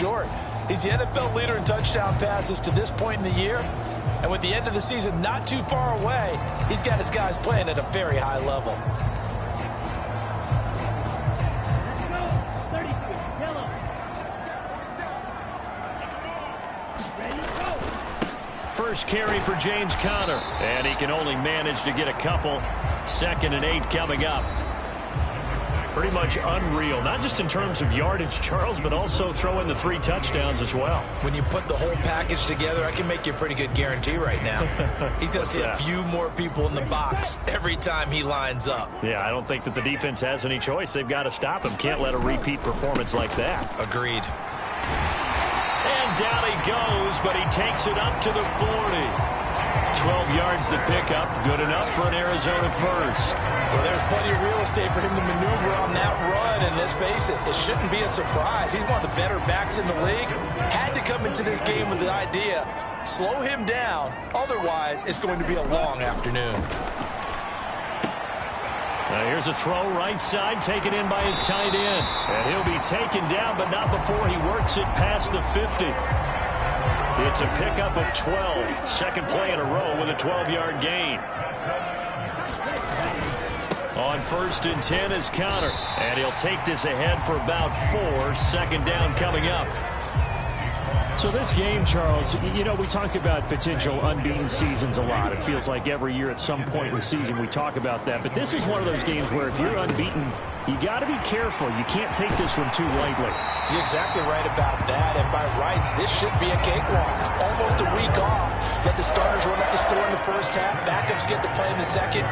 short. He's the NFL leader in touchdown passes to this point in the year. And with the end of the season not too far away, he's got his guys playing at a very high level. First carry for James Conner, and he can only manage to get a couple. 2nd and 8 coming up. Pretty much unreal, not just in terms of yardage, Charles, but also throw in the 3 touchdowns as well. When you put the whole package together, I can make you a pretty good guarantee right now. He's going to see a few more people in the box every time he lines up. Yeah, I don't think that the defense has any choice. They've got to stop him. Can't let a repeat performance like that. Agreed. And down he goes, but he takes it up to the 40. 12 yards the pickup, good enough for an Arizona first. Well, there's plenty of real estate for him to maneuver on that run, and let's face it, it shouldn't be a surprise. He's one of the better backs in the league. Had to come into this game with the idea, slow him down, otherwise it's going to be a long afternoon. Now here's a throw right side, taken in by his tight end. And he'll be taken down, but not before he works it past the 50. It's a pickup of 12. Second play in a row with a 12-yard gain. On 1st and 10 is Conner. And he'll take this ahead for about 4. Second down coming up. So this game, Charles, you know, we talk about potential unbeaten seasons a lot. It feels like every year at some point in the season we talk about that. But this is one of those games where if you're unbeaten, you got to be careful. You can't take this one too lightly. You're exactly right about that. And by rights, this should be a cakewalk. Almost a week off. Let the starters run up the score in the first half. Backups get to play in the second.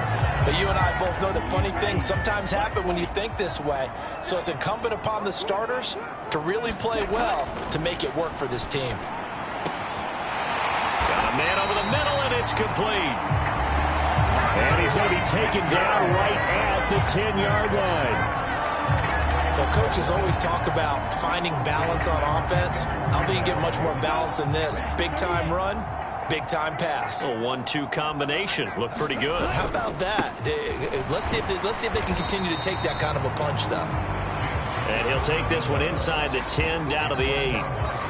But you and I both know that funny things sometimes happen when you think this way. So it's incumbent upon the starters to really play well to make it work for this team. Got a man over the middle, and it's complete. And he's going to be taken down right at the 10-yard line. Well, coaches always talk about finding balance on offense. I don't think you get much more balance than this. Big-time run, big-time pass. A 1-2 combination. Looked pretty good. How about that? Let's see if they can continue to take that kind of a punch, though. And he'll take this one inside the 10, down to the 8.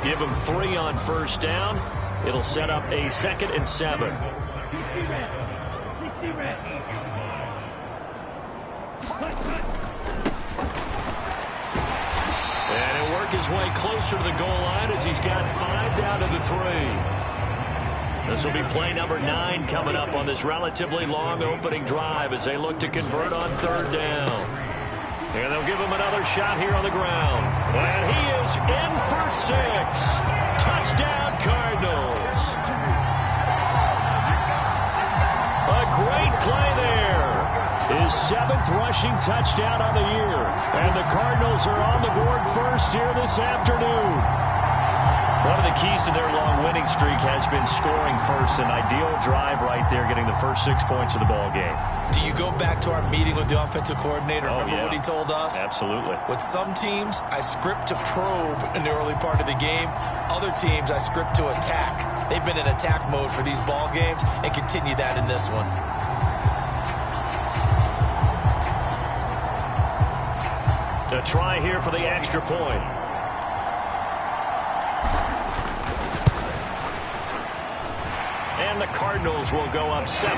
Give him 3 on first down. It'll set up a 2nd and 7. And he'll work his way closer to the goal line as he's got 5 down to the 3. This will be play number 9 coming up on this relatively long opening drive as they look to convert on 3rd down. And they'll give him another shot here on the ground. And he is in for 6. Touchdown, Cardinals. A great play there. His 7th rushing touchdown on the year. And the Cardinals are on the board first here this afternoon. One of the keys to their long winning streak has been scoring first. An ideal drive right there, getting the first 6 points of the ball game. Do you go back to our meeting with the offensive coordinator? Remember what he told us? Absolutely. With some teams, I script to probe in the early part of the game. Other teams, I script to attack. They've been in attack mode for these ball games and continue that in this one. A try here for the extra point. And the Cardinals will go up 7-0.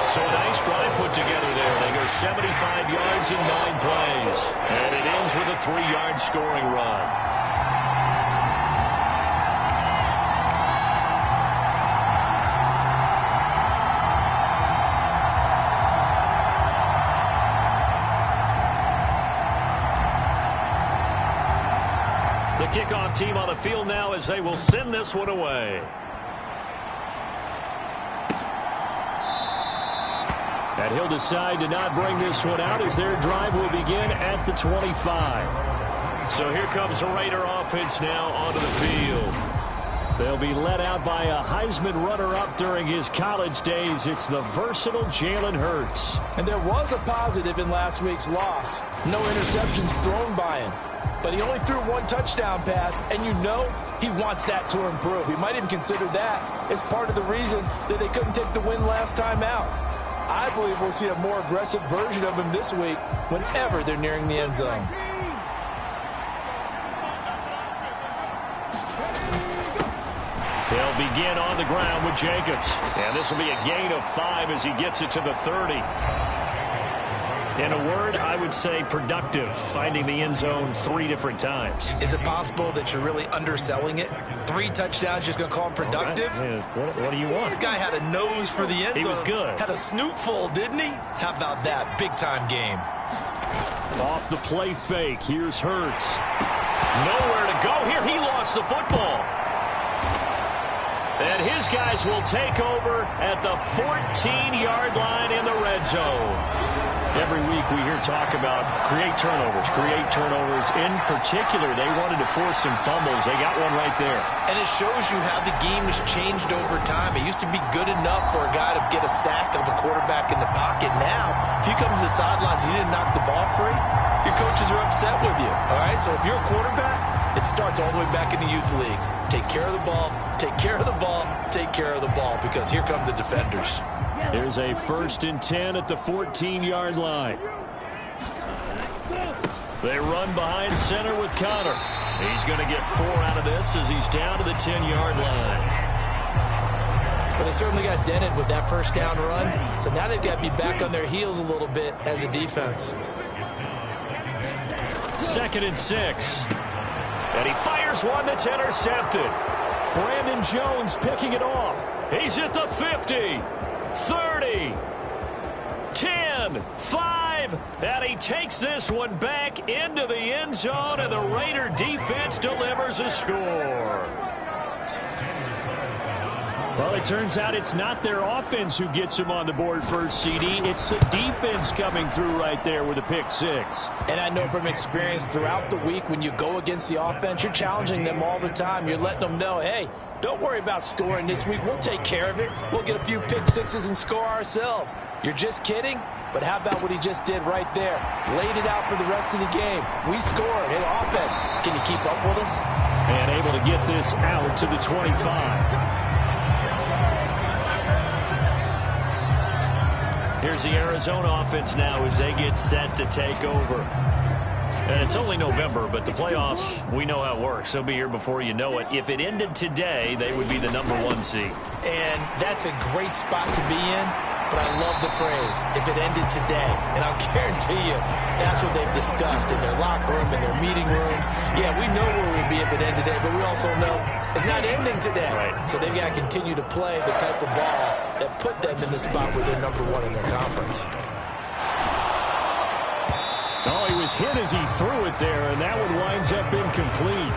So a nice drive put together there. They go 75 yards in 9 plays. And it ends with a 3-yard scoring run. The kickoff team on the field now as they will send this one away. And he'll decide to not bring this one out as their drive will begin at the 25. So here comes the Raider offense now onto the field. They'll be led out by a Heisman runner-up during his college days. It's the versatile Jalen Hurts. And there was a positive in last week's loss. No interceptions thrown by him. But he only threw 1 touchdown pass, and you know he wants that to improve. He might even consider that as part of the reason that they couldn't take the win last time out. I believe we'll see a more aggressive version of him this week whenever they're nearing the end zone. They'll begin on the ground with Jacobs. And this will be a gain of 5 as he gets it to the 30. In a word, I would say productive, finding the end zone 3 different times. Is it possible that you're really underselling it? 3 touchdowns, just going to call him productive? Right. What do you want? This guy had a nose for the end zone. He was good. Had a snootful, didn't he? How about that? Big-time game. Off the play fake. Here's Hurts. Nowhere to go here. He lost the football. And his guys will take over at the 14-yard line in the red zone. Every week we hear talk about create turnovers. In particular, they wanted to force some fumbles. They got one right there. And it shows you how the game has changed over time. It used to be good enough for a guy to get a sack of a quarterback in the pocket. Now, if you come to the sidelines and you didn't knock the ball free, your coaches are upset with you. All right? So if you're a quarterback, it starts all the way back in the youth leagues. Take care of the ball, take care of the ball, take care of the ball, because here come the defenders. There's a 1st and 10 at the 14-yard line. They run behind center with Connor. He's going to get 4 out of this as he's down to the 10-yard line. Well, they certainly got dented with that first down run, so now they've got to be back on their heels a little bit as a defense. 2nd and 6. And he fires one that's intercepted. Brandon Jones picking it off. He's at the 50. 30, 10, 5, and he takes this one back into the end zone, and the Raider defense delivers a score. Well, it turns out it's not their offense who gets him on the board first, CD. It's the defense coming through right there with a pick 6. And I know from experience throughout the week when you go against the offense, you're challenging them all the time. You're letting them know, hey, don't worry about scoring this week. We'll take care of it. We'll get a few pick 6s and score ourselves. You're just kidding? But how about what he just did right there? Laid it out for the rest of the game. We scored. Hey, offense, can you keep up with us? And able to get this out to the 25. Here's the Arizona offense now as they get set to take over. And it's only November, but the playoffs, we know how it works. They'll be here before you know it. If it ended today, they would be the #1 seed. And that's a great spot to be in, but I love the phrase, if it ended today. And I'll guarantee you, that's what they've discussed in their locker room, in their meeting rooms. Yeah, we know where we'd be if it ended today, but we also know it's not ending today. Right. So they've got to continue to play the type of ball that put them in the spot where they're #1 in their conference. Oh, he was hit as he threw it there, and that one winds up incomplete.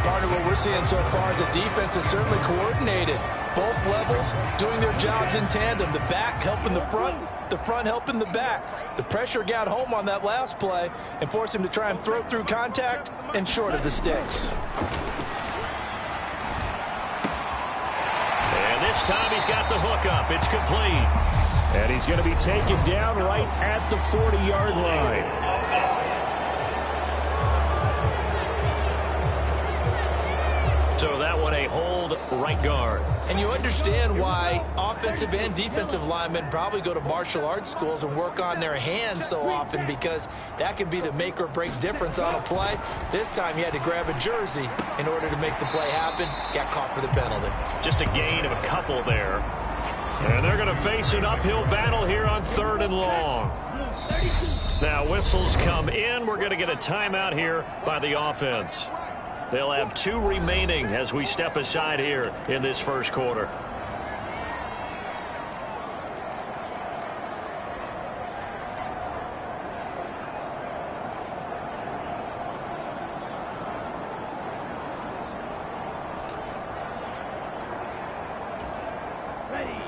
Partner, what we're seeing so far is the defense is certainly coordinated. Both levels doing their jobs in tandem. The back helping the front helping the back. The pressure got home on that last play and forced him to try and throw through contact and short of the sticks. And this time he's got the hook up. It's complete. And he's going to be taken down right at the 40-yard line. So that one a hold right guard. And you understand why offensive and defensive linemen probably go to martial arts schools and work on their hands so often, because that can be the make or break difference on a play. This time he had to grab a jersey in order to make the play happen. Got caught for the penalty. Just a gain of a couple there. And they're going to face an uphill battle here on 3rd and long. Now whistles come in. We're going to get a timeout here by the offense. They'll have 2 remaining as we step aside here in this first quarter.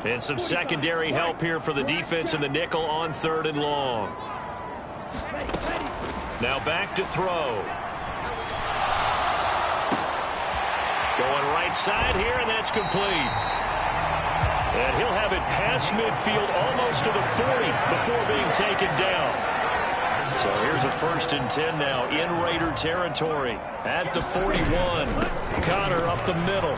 And some secondary help here for the defense in the nickel on 3rd and long. Now back to throw. Going right side here, and that's complete. And he'll have it past midfield almost to the 40 before being taken down. So here's a 1st and 10 now in Raider territory at the 41. Connor up the middle.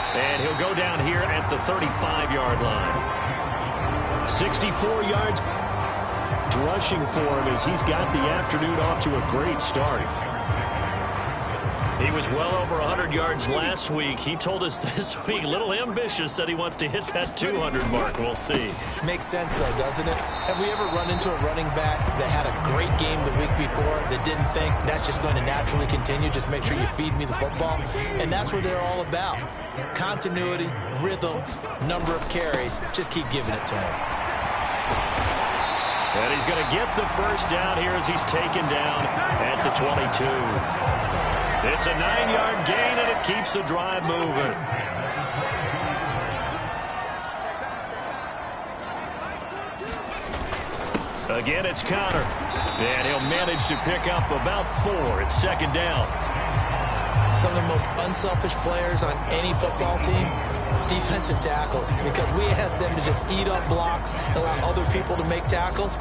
And he'll go down here at the 35-yard line. 64 yards rushing for him as he's got the afternoon off to a great start. He was well over 100 yards last week. He told us this week, a little ambitious, said he wants to hit that 200 mark. We'll see. Makes sense, though, doesn't it? Have we ever run into a running back that had a great game the week before that didn't think that's just going to naturally continue? Just make sure you feed me the football. And that's what they're all about. Continuity, rhythm, number of carries. Just keep giving it to him. And he's going to get the first down here as he's taken down at the 22. It's a 9-yard gain, and it keeps the drive moving. Again, it's Connor. And he'll manage to pick up about 4. It's second down. Some of the most unselfish players on any football team, defensive tackles, because we ask them to just eat up blocks and allow other people to make tackles.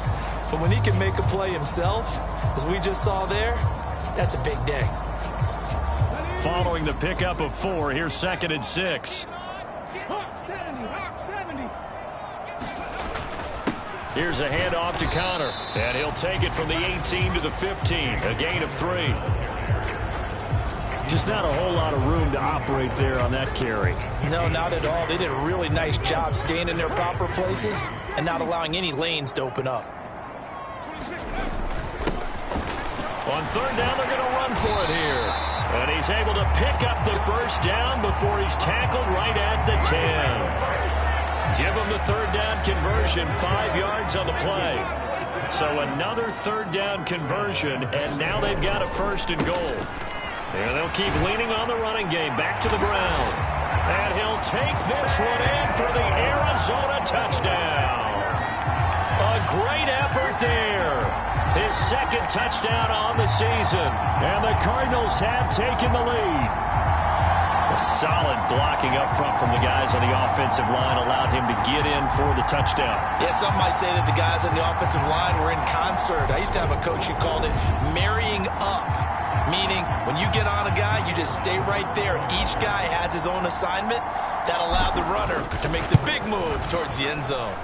But when he can make a play himself, as we just saw there, that's a big day. Following the pickup of 4, here's 2nd and 6. Here's a handoff to Connor, and he'll take it from the 18 to the 15, a gain of 3. Just not a whole lot of room to operate there on that carry. No, not at all. They did a really nice job staying in their proper places and not allowing any lanes to open up. On 3rd down, they're going to run for it here. And he's able to pick up the first down before he's tackled right at the 10. Give him the 3rd down conversion, 5 yards on the play. So another 3rd down conversion, and now they've got a 1st and goal. And they'll keep leaning on the running game, back to the ground. And he'll take this one in for the Arizona touchdown. A great effort there. His 2nd touchdown on the season. And the Cardinals have taken the lead. A solid blocking up front from the guys on the offensive line allowed him to get in for the touchdown. Yeah, some might say that the guys on the offensive line were in concert. I used to have a coach who called it marrying up, meaning when you get on a guy, you just stay right there. Each guy has his own assignment. That allowed the runner to make the big move towards the end zone.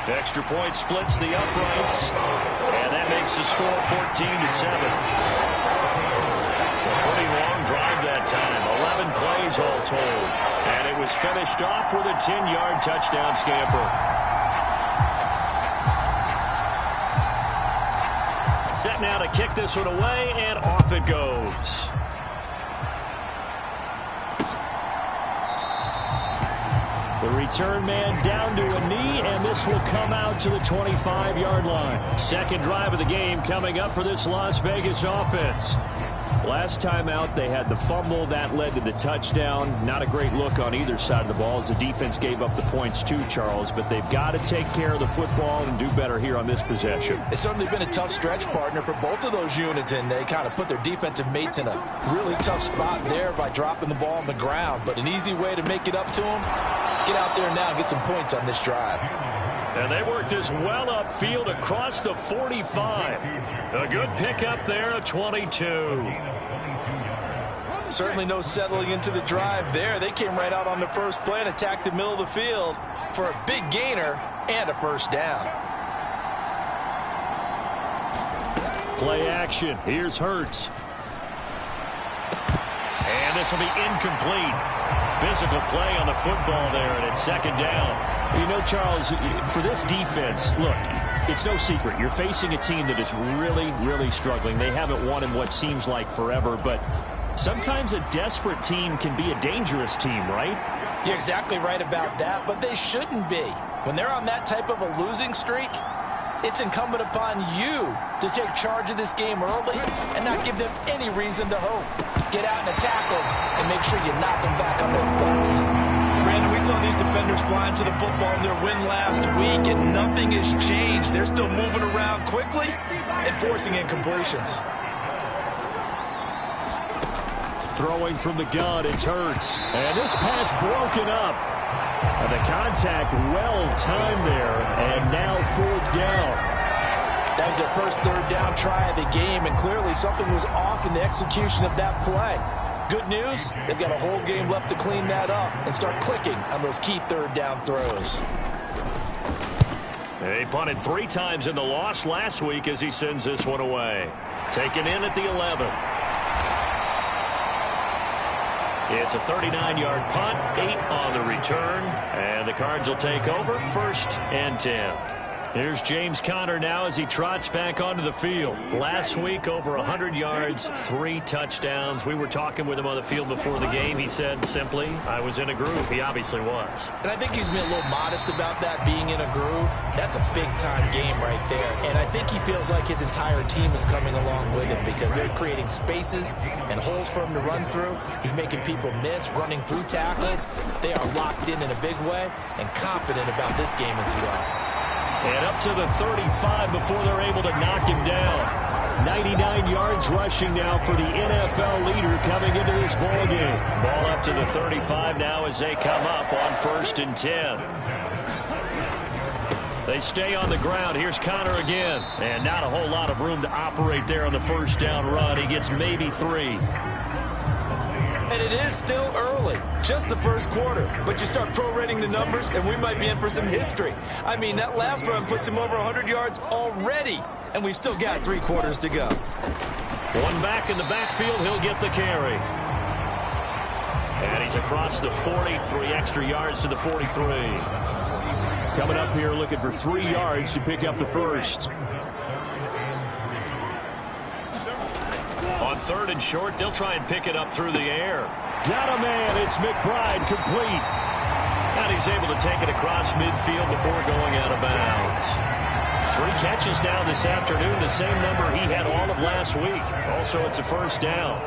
The extra point splits the uprights, and that makes the score 14-7. A pretty long drive that time, 11 plays all told, and it was finished off with a 10-yard touchdown scamper. Set now to kick this one away, and off it goes. The return man down to a knee, and this will come out to the 25-yard line. Second drive of the game coming up for this Las Vegas offense. Last time out, they had the fumble. That led to the touchdown. Not a great look on either side of the ball as the defense gave up the points too, Charles. But they've got to take care of the football and do better here on this possession. It's certainly been a tough stretch, partner, for both of those units, and they kind of put their defensive mates in a really tough spot there by dropping the ball on the ground. But an easy way to make it up to them, get out there now and get some points on this drive. And they worked this well upfield across the 45. A good pickup there of 22. Certainly no settling into the drive there. They came right out on the first play and attacked the middle of the field for a big gainer and a first down. Play action. Here's Hurts. And this will be incomplete. Physical play on the football there, and it's second down. You know, Charles, for this defense, look, it's no secret. You're facing a team that is really, really struggling. They haven't won in what seems like forever, but sometimes a desperate team can be a dangerous team, right? You're exactly right about that, but they shouldn't be. When they're on that type of a losing streak, it's incumbent upon you to take charge of this game early and not give them any reason to hope. Get out and attack them and make sure you knock them back on their butts. Brandon, we saw these defenders flying to the football in their win last week, and nothing has changed. They're still moving around quickly and forcing incompletions. Throwing from the gun, it's Hurts. And this pass broken up. And the contact well-timed there, and now fourth down. That was their first third down try of the game, and clearly something was off in the execution of that play. Good news, they've got a whole game left to clean that up and start clicking on those key third down throws. He punted 3 times in the loss last week as he sends this one away. Taken in at the 11. It's a 39-yard punt, 8 on the return, and the Cards will take over 1st and 10. Here's James Conner now as he trots back onto the field. Last week, over 100 yards, 3 touchdowns. We were talking with him on the field before the game. He said simply, I was in a groove. He obviously was. And I think he's been a little modest about that, being in a groove. That's a big-time game right there. And I think he feels like his entire team is coming along with him because they're creating spaces and holes for him to run through. He's making people miss, running through tackles. They are locked in a big way and confident about this game as well. And up to the 35 before they're able to knock him down. 99 yards rushing now for the NFL leader coming into this ball game. Ball up to the 35 now as they come up on 1st and 10. They stay on the ground. Here's Conner again. And not a whole lot of room to operate there on the 1st down run. He gets maybe 3. And it is still early, just the 1st quarter. But you start prorating the numbers, and we might be in for some history. I mean, that last run puts him over 100 yards already, and we've still got 3 quarters to go. One back in the backfield, he'll get the carry. And he's across the 40, 3 extra yards to the 43. Coming up here looking for 3 yards to pick up the 1st. On 3rd and short, they'll try and pick it up through the air. Got a man. It's McBride, complete. And he's able to take it across midfield before going out of bounds. 3 catches now this afternoon, the same number he had all of last week. Also, it's a 1st down.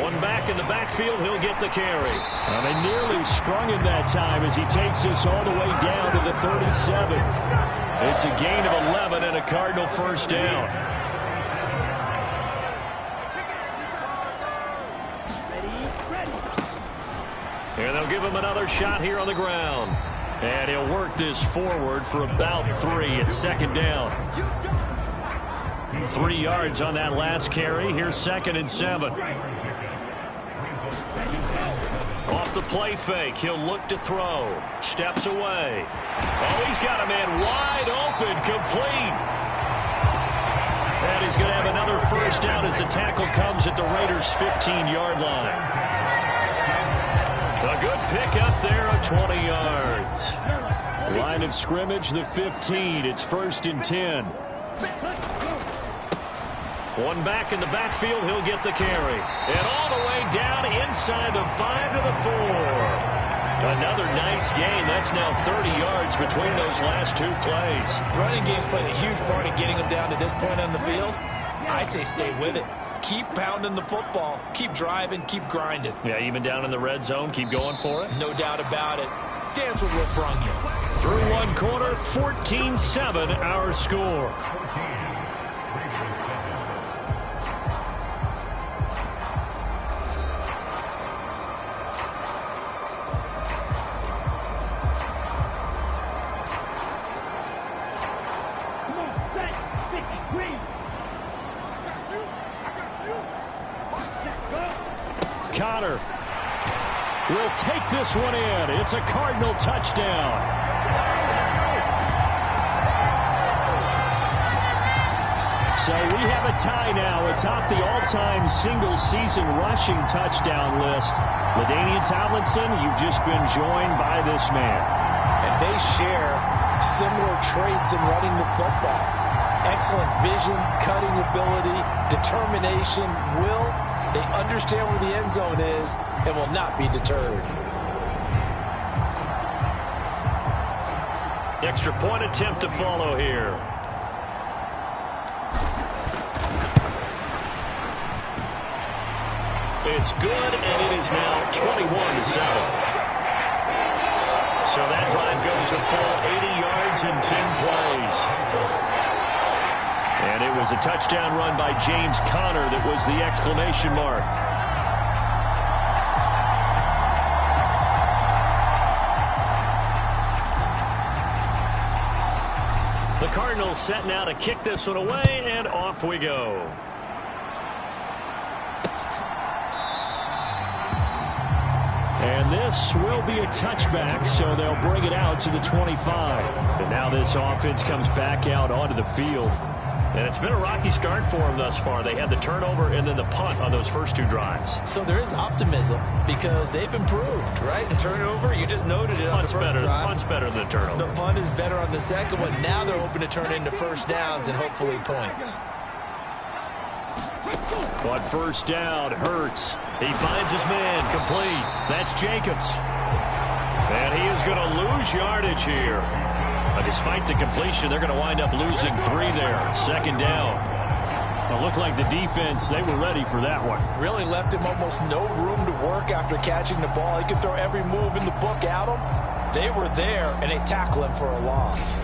One back in the backfield, he'll get the carry. Well, they nearly sprung him that time as he takes this all the way down to the 37. It's a gain of 11 and a Cardinal 1st down. And they'll give him another shot here on the ground. And he'll work this forward for about 3 at 2nd down. 3 yards on that last carry. Here's 2nd and 7. Off the play fake, he'll look to throw. Steps away. Oh, he's got a man wide open, complete. And he's going to have another 1st down as the tackle comes at the Raiders' 15-yard line. A good pick up there of 20 yards. Line of scrimmage, the 15. It's 1st and 10. One back in the backfield, he'll get the carry. And all the way down inside the 5 to the 4. Another nice gain. That's now 30 yards between those last 2 plays. The running game's played a huge part in getting him down to this point on the field. I say stay with it. Keep pounding the football. Keep driving. Keep grinding. Yeah, even down in the red zone, keep going for it. No doubt about it. Dance with what brung you. Through 1 quarter, 14-7 our score. Conner will take this one in. It's a Cardinal touchdown. So we have a tie now atop the all-time single-season rushing touchdown list. LaDainian Tomlinson, you've just been joined by this man. And they share similar traits in running the football. Excellent vision, cutting ability, determination, will. They understand where the end zone is and will not be deterred. Extra point attempt to follow here. It's good, and it is now 21-7. So that drive goes a full 80 yards in 10 plays. And it was a touchdown run by James Conner that was the exclamation mark. The Cardinals set now to kick this one away, and off we go. And this will be a touchback, so they'll bring it out to the 25. And now this offense comes back out onto the field. And it's been a rocky start for them thus far. They had the turnover and then the punt on those first 2 drives. So there is optimism because they've improved, right? The turnover, you just noted it on the first drive. Punt's better than the turnover. The punt is better on the second one. Now they're hoping to turn into first downs and hopefully points. On first down, Hurts. He finds his man, complete. That's Jacobs. And he is going to lose yardage here. But despite the completion, they're going to wind up losing 3 there. Second down. It looked like the defense, they were ready for that one. Really left him almost no room to work after catching the ball. He could throw every move in the book at him. They were there, and they tackle him for a loss.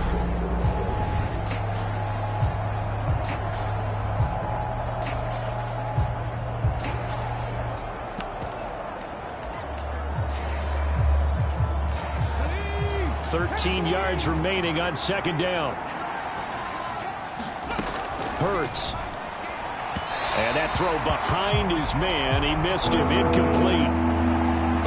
$13 yards remaining on second down. Hurts. And that throw behind his man. He missed him. Incomplete.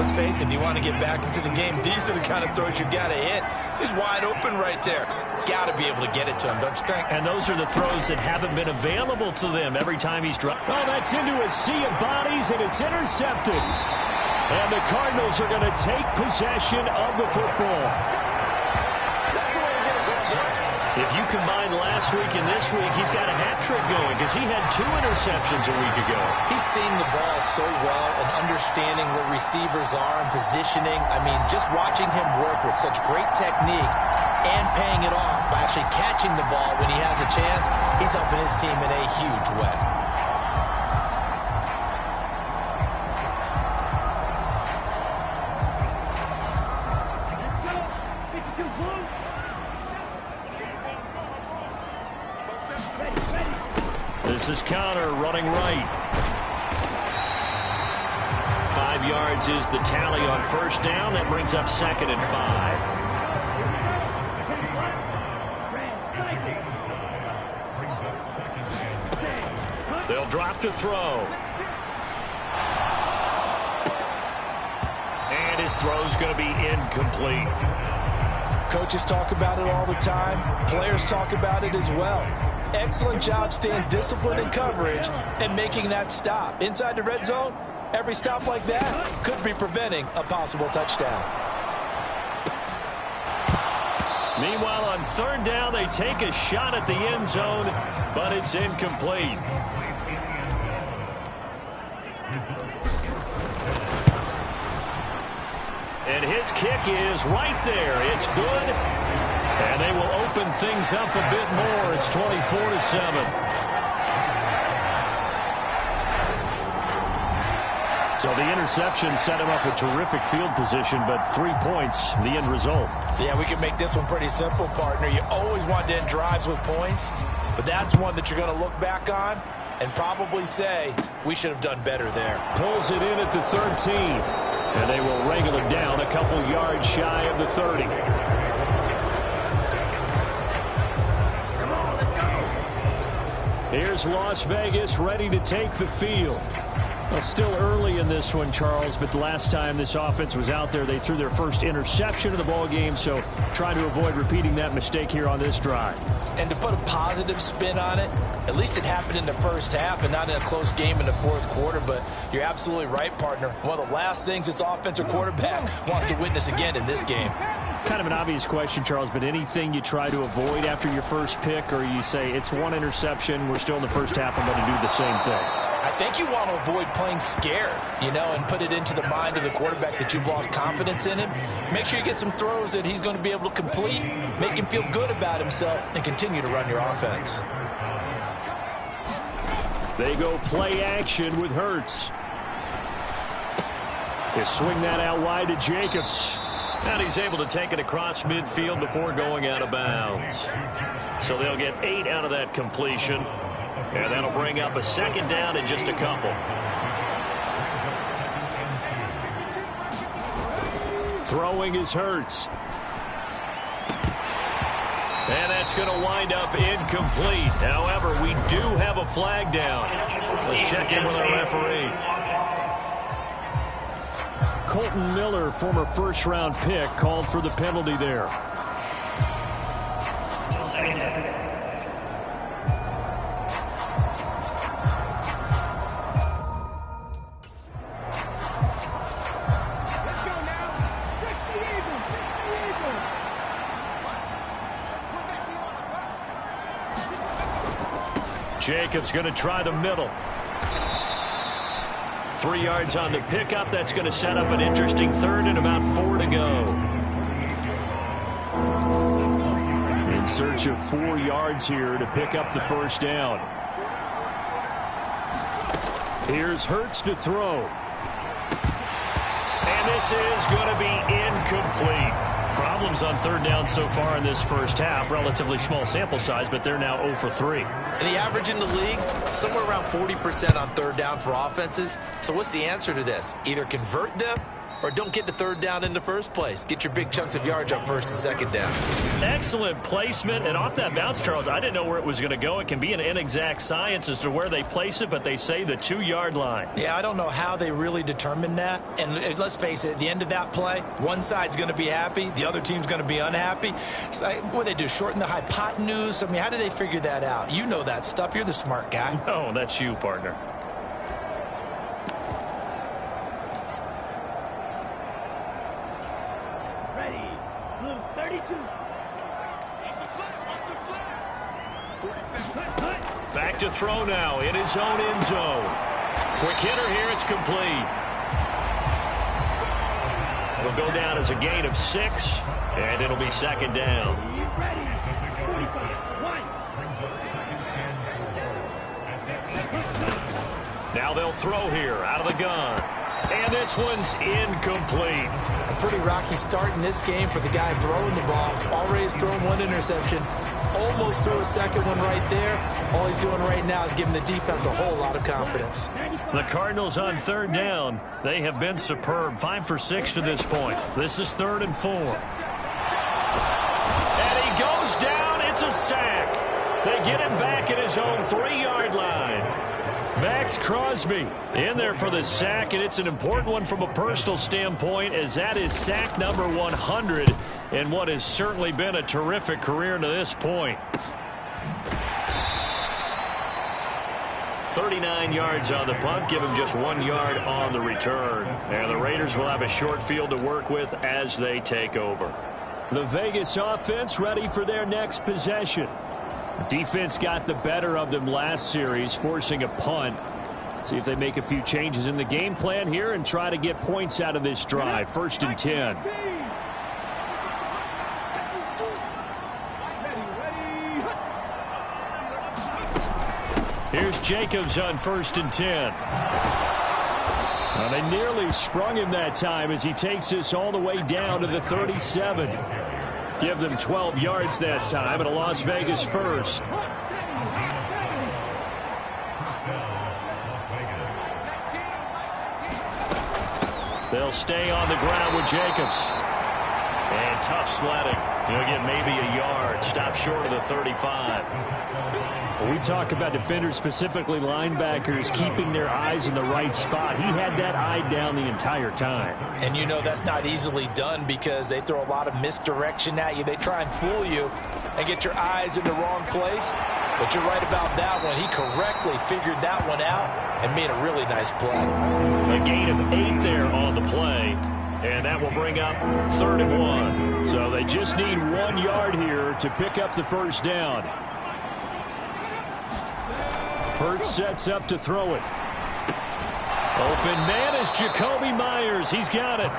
Let's face it, if you want to get back into the game, these are the kind of throws you got to hit. He's wide open right there. Got to be able to get it to him, don't you think? And those are the throws that haven't been available to them every time he's dropped. Oh, that's into a sea of bodies, and it's intercepted. And the Cardinals are going to take possession of the football. If you combine last week and this week, he's got a hat trick going because he had 2 interceptions a week ago. He's seeing the ball so well and understanding where receivers are and positioning. I mean, just watching him work with such great technique and paying it off by actually catching the ball when he has a chance, he's helping his team in a huge way. This is Connor running right. 5 yards is the tally on first down. That brings up second and 5. They'll drop to throw. And his throw's going to be incomplete. Coaches talk about it all the time. Players talk about it as well. Excellent job staying disciplined in coverage and making that stop. Inside the red zone, every stop like that could be preventing a possible touchdown. Meanwhile, on third down, they take a shot at the end zone, but it's incomplete. And his kick is right there. It's good. And they will open things up a bit more. It's 24-7. So the interception set him up with terrific field position, but 3 points, the end result. Yeah, we can make this one pretty simple, partner. You always want to end drives with points, but that's one that you're going to look back on and probably say, we should have done better there. Pulls it in at the 13, and they will wrangle him down a couple yards shy of the 30. Here's Las Vegas ready to take the field. Well, still early in this one, Charles, but the last time this offense was out there, they threw their first interception of the ball game, so trying to avoid repeating that mistake here on this drive. And to put a positive spin on it, at least it happened in the first half and not in a close game in the fourth quarter, but you're absolutely right, partner. One of the last things this offensive quarterback wants to witness again in this game. Kind of an obvious question, Charles, but anything you try to avoid after your first pick, or you say it's one interception, we're still in the first half, I'm going to do the same thing? I think you want to avoid playing scared, and put it into the mind of the quarterback that you've lost confidence in him. Make sure you get some throws that he's going to be able to complete, make him feel good about himself, and continue to run your offense. They go play action with Hurts. They swing that out wide to Jacobs. And he's able to take it across midfield before going out of bounds. So they'll get 8 out of that completion. And that'll bring up a second down in just a couple. Throwing is Hurts. And that's going to wind up incomplete. However, we do have a flag down. Let's check in with our referee. Colton Miller, former first-round pick, called for the penalty there. Jacobs going to try the middle. 3 yards on the pickup. That's going to set up an interesting third and about 4 to go. In search of 4 yards here to pick up the first down. Here's Hurts to throw. And this is going to be incomplete. Problems on third down so far in this first half. Relatively small sample size, but they're now 0 for 3. And the average in the league, somewhere around 40% on third down for offenses. So what's the answer to this? Either convert them or don't get to third down in the first place. Get your big chunks of yards on first and second down. Excellent placement. And off that bounce, Charles, I didn't know where it was going to go. It can be an inexact science as to where they place it, but they say the 2-yard line. Yeah, I don't know how they really determined that. And let's face it, at the end of that play, one side's going to be happy, the other team's going to be unhappy. It's like, what do they do, shorten the hypotenuse? I mean, how do they figure that out? You know that stuff. You're the smart guy. Oh, that's you, partner. Back to throw now in his own end zone. Quick hitter here. It's complete. It'll go down as a gain of 6, and it'll be second down. Now they'll throw here out of the gun. And this one's incomplete. A pretty rocky start in this game for the guy throwing the ball. Already has thrown 1 interception. Almost threw a second one right there. All he's doing right now is giving the defense a whole lot of confidence. The Cardinals on third down. They have been superb. 5 for 6 to this point. This is 3rd and 4. And he goes down. It's a sack. They get him back at his own 3-yard line. Max Crosby in there for the sack, and it's an important one from a personal standpoint, as that is sack number 100 in what has certainly been a terrific career to this point. 39 yards on the punt, give him just 1 yard on the return. And the Raiders will have a short field to work with as they take over. The Vegas offense ready for their next possession. Defense got the better of them last series, forcing a punt. See if they make a few changes in the game plan here and try to get points out of this drive. 1st and 10. Here's Jacobs on 1st and 10. Well, they nearly sprung him that time as he takes this all the way down to the 37. Give them 12 yards that time and a Las Vegas first. They'll stay on the ground with Jacobs. And tough sledding. He'll get maybe a yard. Stop short of the 35. We talk about defenders, specifically linebackers, keeping their eyes in the right spot. He had that eye down the entire time. And you know that's not easily done because they throw a lot of misdirection at you. They try and fool you and get your eyes in the wrong place. But you're right about that one. He correctly figured that one out and made a really nice play. A gain of 8 there on the play. And that will bring up 3rd and 1. So they just need 1 yard here to pick up the first down. Hurts sets up to throw it. Open man is Jacoby Myers. He's got it.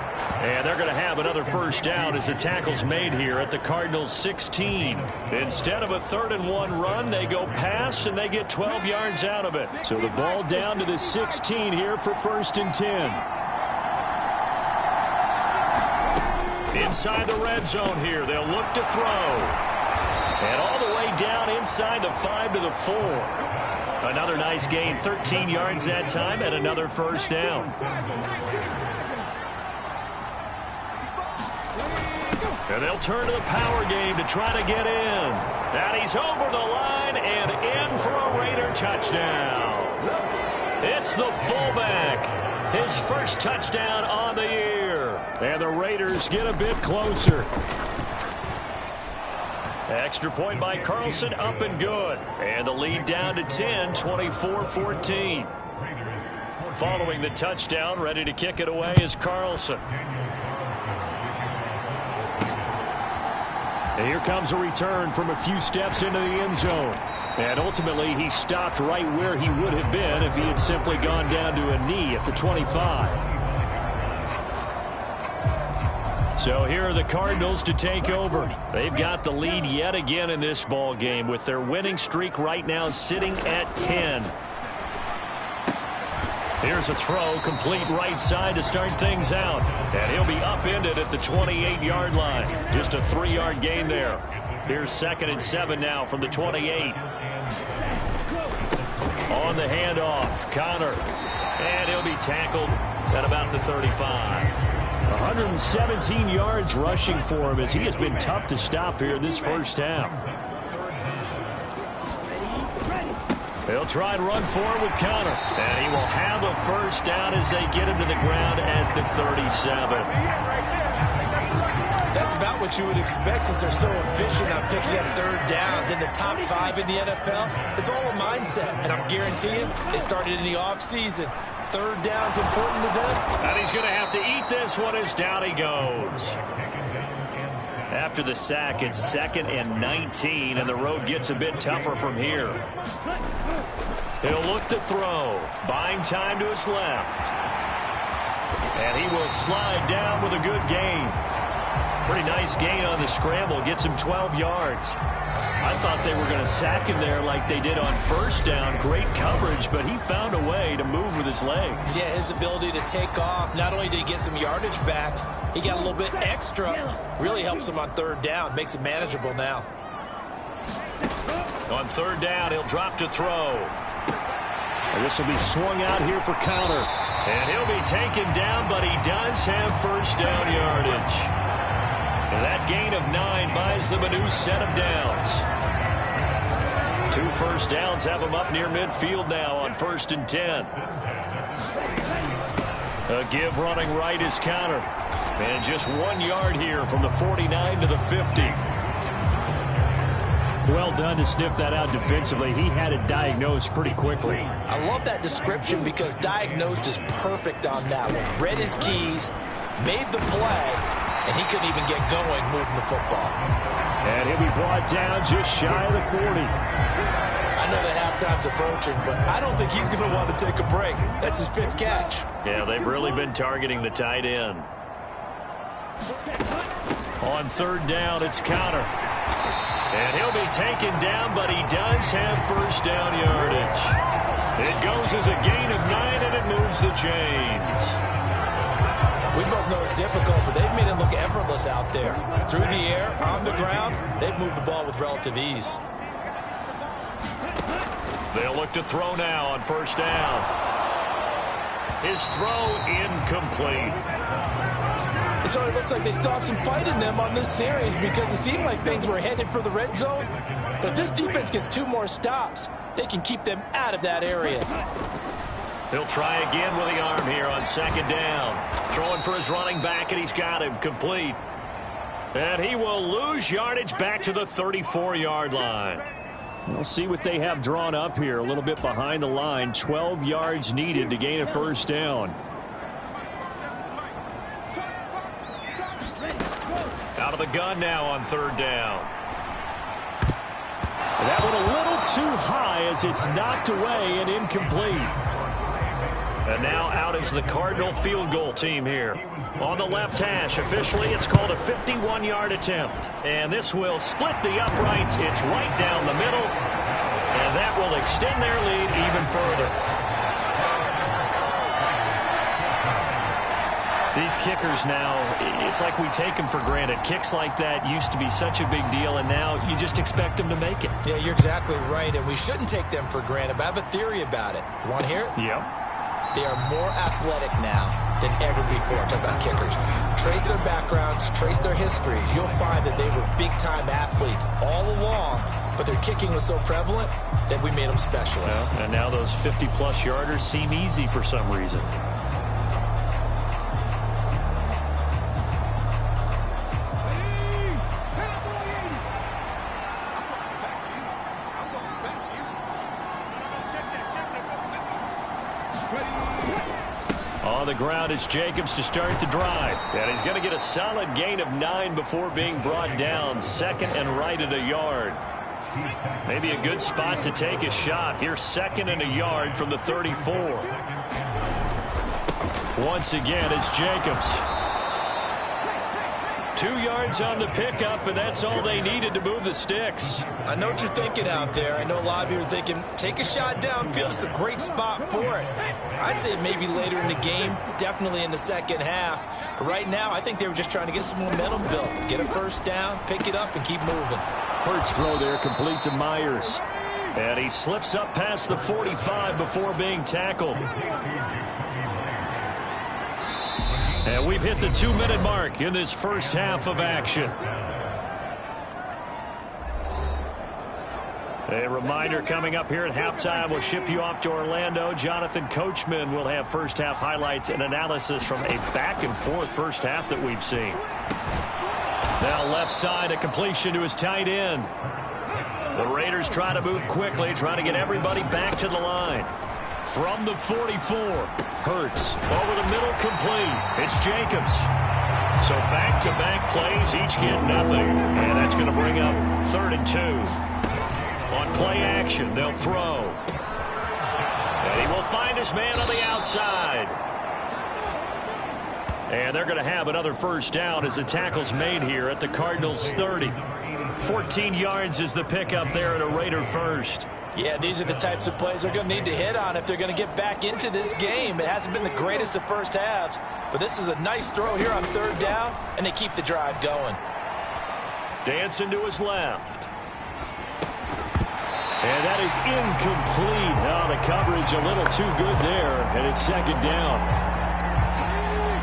And they're going to have another first down as the tackle's made here at the Cardinals 16. Instead of a 3rd and 1 run, they go pass and they get 12 yards out of it. So the ball down to the 16 here for 1st and 10. Inside the red zone here. They'll look to throw. And all the way down inside the 5 to the 4. Another nice gain, 13 yards that time, and another first down. And they'll turn to the power game to try to get in. And he's over the line and in for a Raider touchdown. It's the fullback. His first touchdown on the year. And the Raiders get a bit closer. Extra point by Carlson, up and good. And the lead down to 10, 24-14. Following the touchdown, ready to kick it away is Carlson. And here comes a return from a few steps into the end zone. And ultimately, he stopped right where he would have been if he had simply gone down to a knee at the 25. So here are the Cardinals to take over. They've got the lead yet again in this ball game with their winning streak right now sitting at 10. Here's a throw, complete right side to start things out. And he'll be upended at the 28-yard line. Just a 3-yard gain there. Here's 2nd and 7 now from the 28. On the handoff, Connor. And he'll be tackled at about the 35. 117 yards rushing for him as he has been tough to stop here this first half. They'll try and run forward with Connor. And he will have a first down as they get him to the ground at the 37. That's about what you would expect since they're so efficient on picking up third downs in the top 5 in the NFL. It's all a mindset, and I'm guaranteeing it started in the offseason. Third down's important to them. And he's going to have to eat this one as down he goes. After the sack, it's 2nd and 19, and the road gets a bit tougher from here. He'll look to throw, buying time to his left. And he will slide down with a good gain. Pretty nice gain on the scramble, gets him 12 yards. I thought they were going to sack him there like they did on first down. Great coverage, but he found a way to move with his legs. Yeah, his ability to take off. Not only did he get some yardage back, he got a little bit extra. Really helps him on third down. Makes it manageable now. On third down, he'll drop to throw. And this will be swung out here for Connor. And he'll be taken down, but he does have first down yardage. And that gain of 9 buys them a new set of downs. 2 first downs have them up near midfield now on 1st and 10. A give running right is Connor. And just 1 yard here from the 49 to the 50. Well done to sniff that out defensively. He had it diagnosed pretty quickly. I love that description because diagnosed is perfect on that one. Read his keys, made the play, and he couldn't even get going moving the football. And he'll be brought down just shy of the 40. I know that halftime's approaching, but I don't think he's going to want to take a break. That's his 5th catch. Yeah, they've really been targeting the tight end. On third down, it's Connor. And he'll be taken down, but he does have first down yardage. It goes as a gain of 9, and it moves the chains. We both know it's difficult, but they've made it look effortless out there. Through the air, on the ground, they've moved the ball with relative ease. They'll look to throw now on first down. His throw incomplete. So it looks like they stopped some fight in them on this series because it seemed like things were headed for the red zone. But if this defense gets 2 more stops, they can keep them out of that area. He'll try again with the arm here on 2nd down. Throwing for his running back, and he's got him complete. And he will lose yardage back to the 34-yard line. We'll see what they have drawn up here. A little bit behind the line. 12 yards needed to gain a first down. Out of the gun now on third down. That one a little too high as it's knocked away and incomplete. And now out is the Cardinal field goal team here. On the left hash, officially it's called a 51-yard attempt. And this will split the uprights. It's right down the middle. And that will extend their lead even further. These kickers now, it's like we take them for granted. Kicks like that used to be such a big deal, and now you just expect them to make it. Yeah, you're exactly right, and we shouldn't take them for granted, but I have a theory about it. You want to hear it? Yep. They are more athletic now than ever before. Talk about kickers. Trace their backgrounds, trace their histories. You'll find that they were big-time athletes all along, but their kicking was so prevalent that we made them specialists. Yeah, and now those 50-plus yarders seem easy for some reason. On the ground, it's Jacobs to start the drive. And he's going to get a solid gain of 9 before being brought down. Second and right at a yard. Maybe a good spot to take a shot. Here's second and a yard from the 34. Once again, it's Jacobs. 2 yards on the pickup, and that's all they needed to move the sticks. I know what you're thinking out there. I know a lot of you are thinking, take a shot downfield. It's a great spot for it. I'd say maybe later in the game, definitely in the second half. But right now, I think they were just trying to get some momentum built. Get a first down, pick it up, and keep moving. Hurts throw there, complete to Myers. And he slips up past the 45 before being tackled. And we've hit the 2-minute mark in this first half of action. A reminder coming up here at halftime. We'll ship you off to Orlando. Jonathan Coachman will have first half highlights and analysis from a back-and-forth first half that we've seen. Now left side, a completion to his tight end. The Raiders try to move quickly, trying to get everybody back to the line. From the 44, Hurts over the middle, complete. It's Jacobs. So back-to-back plays, each get nothing. And that's going to bring up 3rd and 2. On play action, they'll throw. And he will find his man on the outside. And they're going to have another first down as the tackle's made here at the Cardinals' 30. 14 yards is the pickup there at a Raider first. Yeah, these are the types of plays they're going to need to hit on if they're going to get back into this game. It hasn't been the greatest of first halves, but this is a nice throw here on 3rd down, and they keep the drive going. Dancing to his left. And that is incomplete. Oh, the coverage a little too good there, and it's 2nd down.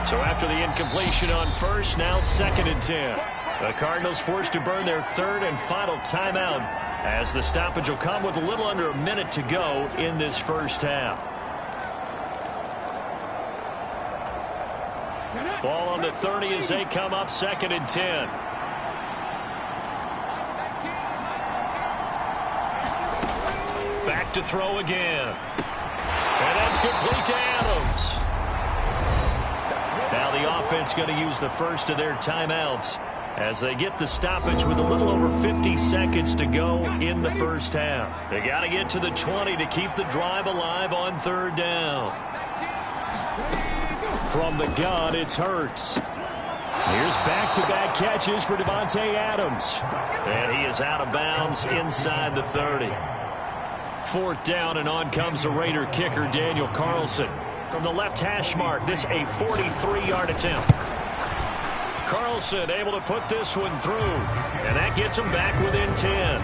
So after the incompletion on first, now 2nd and 10. The Cardinals forced to burn their 3rd and final timeout, as the stoppage will come with a little under a minute to go in this first half. Ball on the 30 as they come up 2nd and 10. Back to throw again. And that's complete to Adams. Now the offense going to use the first of their timeouts as they get the stoppage with a little over 50 seconds to go in the first half. They got to get to the 20 to keep the drive alive on 3rd down. From the gun, it's Hurts. Here's back-to-back catches for Devontae Adams. And he is out of bounds inside the 30. 4th down, and on comes the Raider kicker, Daniel Carlson. From the left hash mark, this a 43-yard attempt. Carlson able to put this one through, and that gets him back within 10.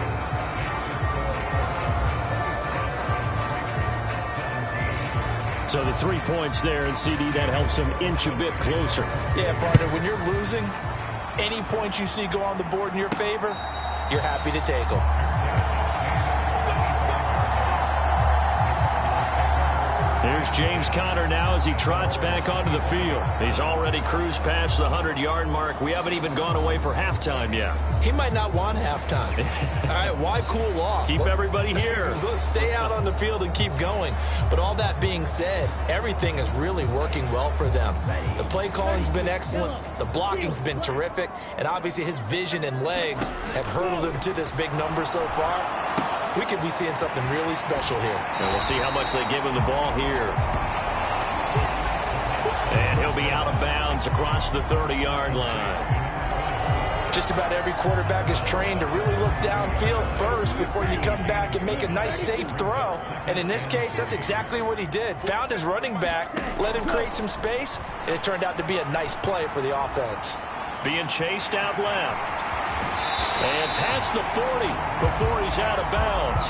So the 3 points there, and CD, that helps him inch a bit closer. Yeah, partner, when you're losing, any points you see go on the board in your favor, you're happy to take them. Here's James Conner now as he trots back onto the field. He's already cruised past the 100-yard mark. We haven't even gone away for halftime yet. He might not want halftime. All right, why cool off? Keep everybody here. Let's stay out on the field and keep going. But all that being said, everything is really working well for them. The play calling's been excellent. The blocking's been terrific. And obviously his vision and legs have hurdled him to this big number so far. We could be seeing something really special here. And we'll see how much they give him the ball here. And he'll be out of bounds across the 30-yard line. Just about every quarterback is trained to really look downfield first before you come back and make a nice, safe throw. And in this case, that's exactly what he did. Found his running back, let him create some space, and it turned out to be a nice play for the offense. Being chased out left. And past the 40 before he's out of bounds.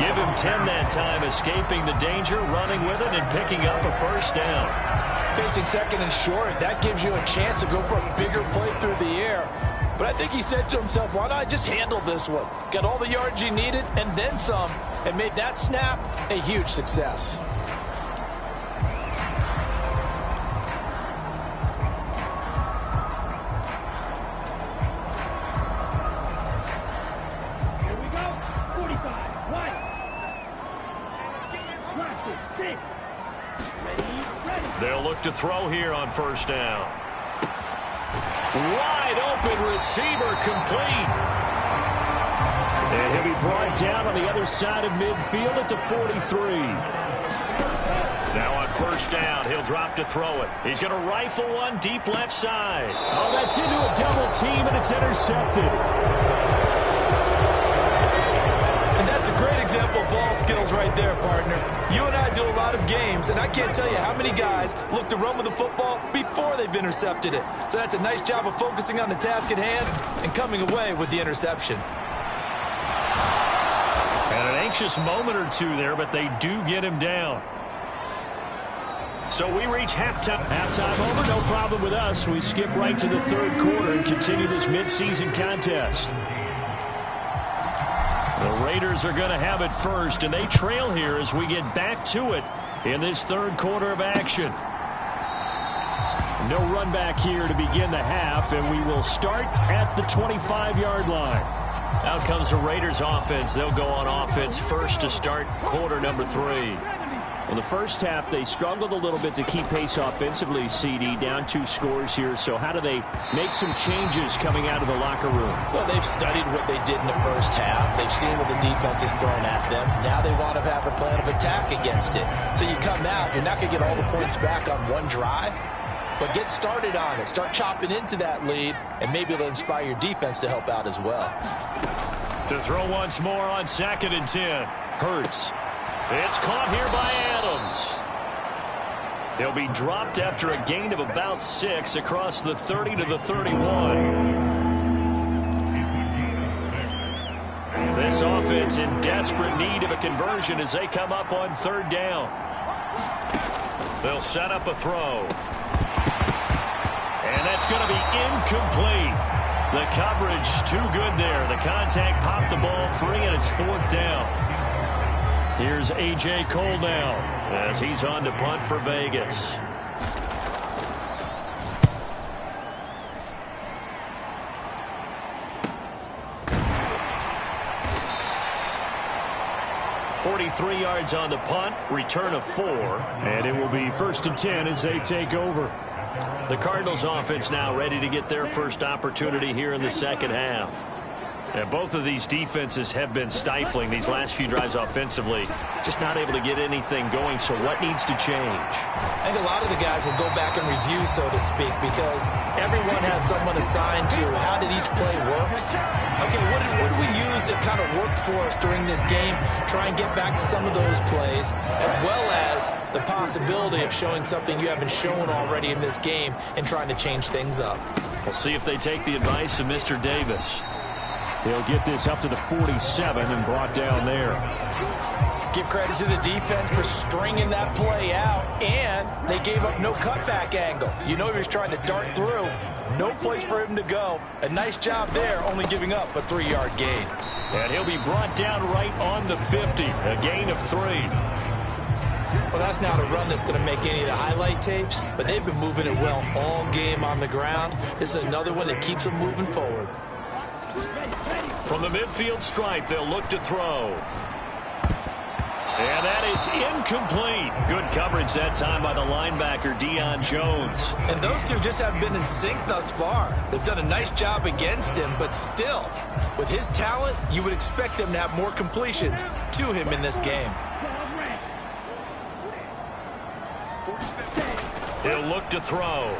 Give him 10 that time, escaping the danger, running with it, and picking up a first down. Facing 2nd and short, that gives you a chance to go for a bigger play through the air. But I think he said to himself, why not just handle this one? Got all the yards you needed and then some, and made that snap a huge success. They'll look to throw here on first down. Wide open receiver, complete. And he'll be brought down on the other side of midfield at the 43. Now on first down, he'll drop to throw it. He's going to rifle one deep left side. Oh, that's into a double team, and it's intercepted. And that's a great example of ball skills right there, partner. You and I do a lot of games, and I can't tell you how many guys look to run with the football before they've intercepted it. So that's a nice job of focusing on the task at hand and coming away with the interception. And an anxious moment or two there, but they do get him down. So we reach halftime. Halftime over, no problem with us. We skip right to the third quarter and continue this midseason contest. The Raiders are going to have it first, and they trail here as we get back to it in this third quarter of action. No run back here to begin the half, and we will start at the 25-yard line. Out comes the Raiders offense. They'll go on offense first to start quarter number 3. Well, the first half, they struggled a little bit to keep pace offensively, CD, down 2 scores here. So how do they make some changes coming out of the locker room? Well, they've studied what they did in the first half. They've seen what the defense is throwing at them. Now they want to have a plan of attack against it. So you come out, you're not going to get all the points back on one drive, but get started on it. Start chopping into that lead, and maybe it'll inspire your defense to help out as well. To throw once more on 2nd and 10. Hurts. It's caught here by Adams. He'll be dropped after a gain of about 6 across the 30 to the 31. This offense in desperate need of a conversion as they come up on 3rd down. They'll set up a throw. And that's going to be incomplete. The coverage too good there. The contact popped the ball free, and it's 4th down. Here's A.J. Cole now as he's on to punt for Vegas. .43 yards on the punt, return of 4. And it will be 1st and 10 as they take over. The Cardinals offense now ready to get their first opportunity here in the second half. And both of these defenses have been stifling these last few drives offensively. Just not able to get anything going, so what needs to change? I think a lot of the guys will go back and review, so to speak, because everyone has someone assigned to how did each play work. Okay, what did we use that kind of worked for us during this game? Try and get back to some of those plays, as well as the possibility of showing something you haven't shown already in this game and trying to change things up. We'll see if they take the advice of Mr. Davis. He'll get this up to the 47 and brought down there. Give credit to the defense for stringing that play out, and they gave up no cutback angle. You know he was trying to dart through. No place for him to go. A nice job there, only giving up a 3-yard gain. And he'll be brought down right on the 50, a gain of 3. Well, that's not a run that's going to make any of the highlight tapes, but they've been moving it well all game on the ground. This is another one that keeps them moving forward. From the midfield stripe, they'll look to throw. And that is incomplete. Good coverage that time by the linebacker, Deion Jones. And those two just haven't been in sync thus far. They've done a nice job against him, but still, with his talent, you would expect him to have more completions to him in this game. He'll look to throw.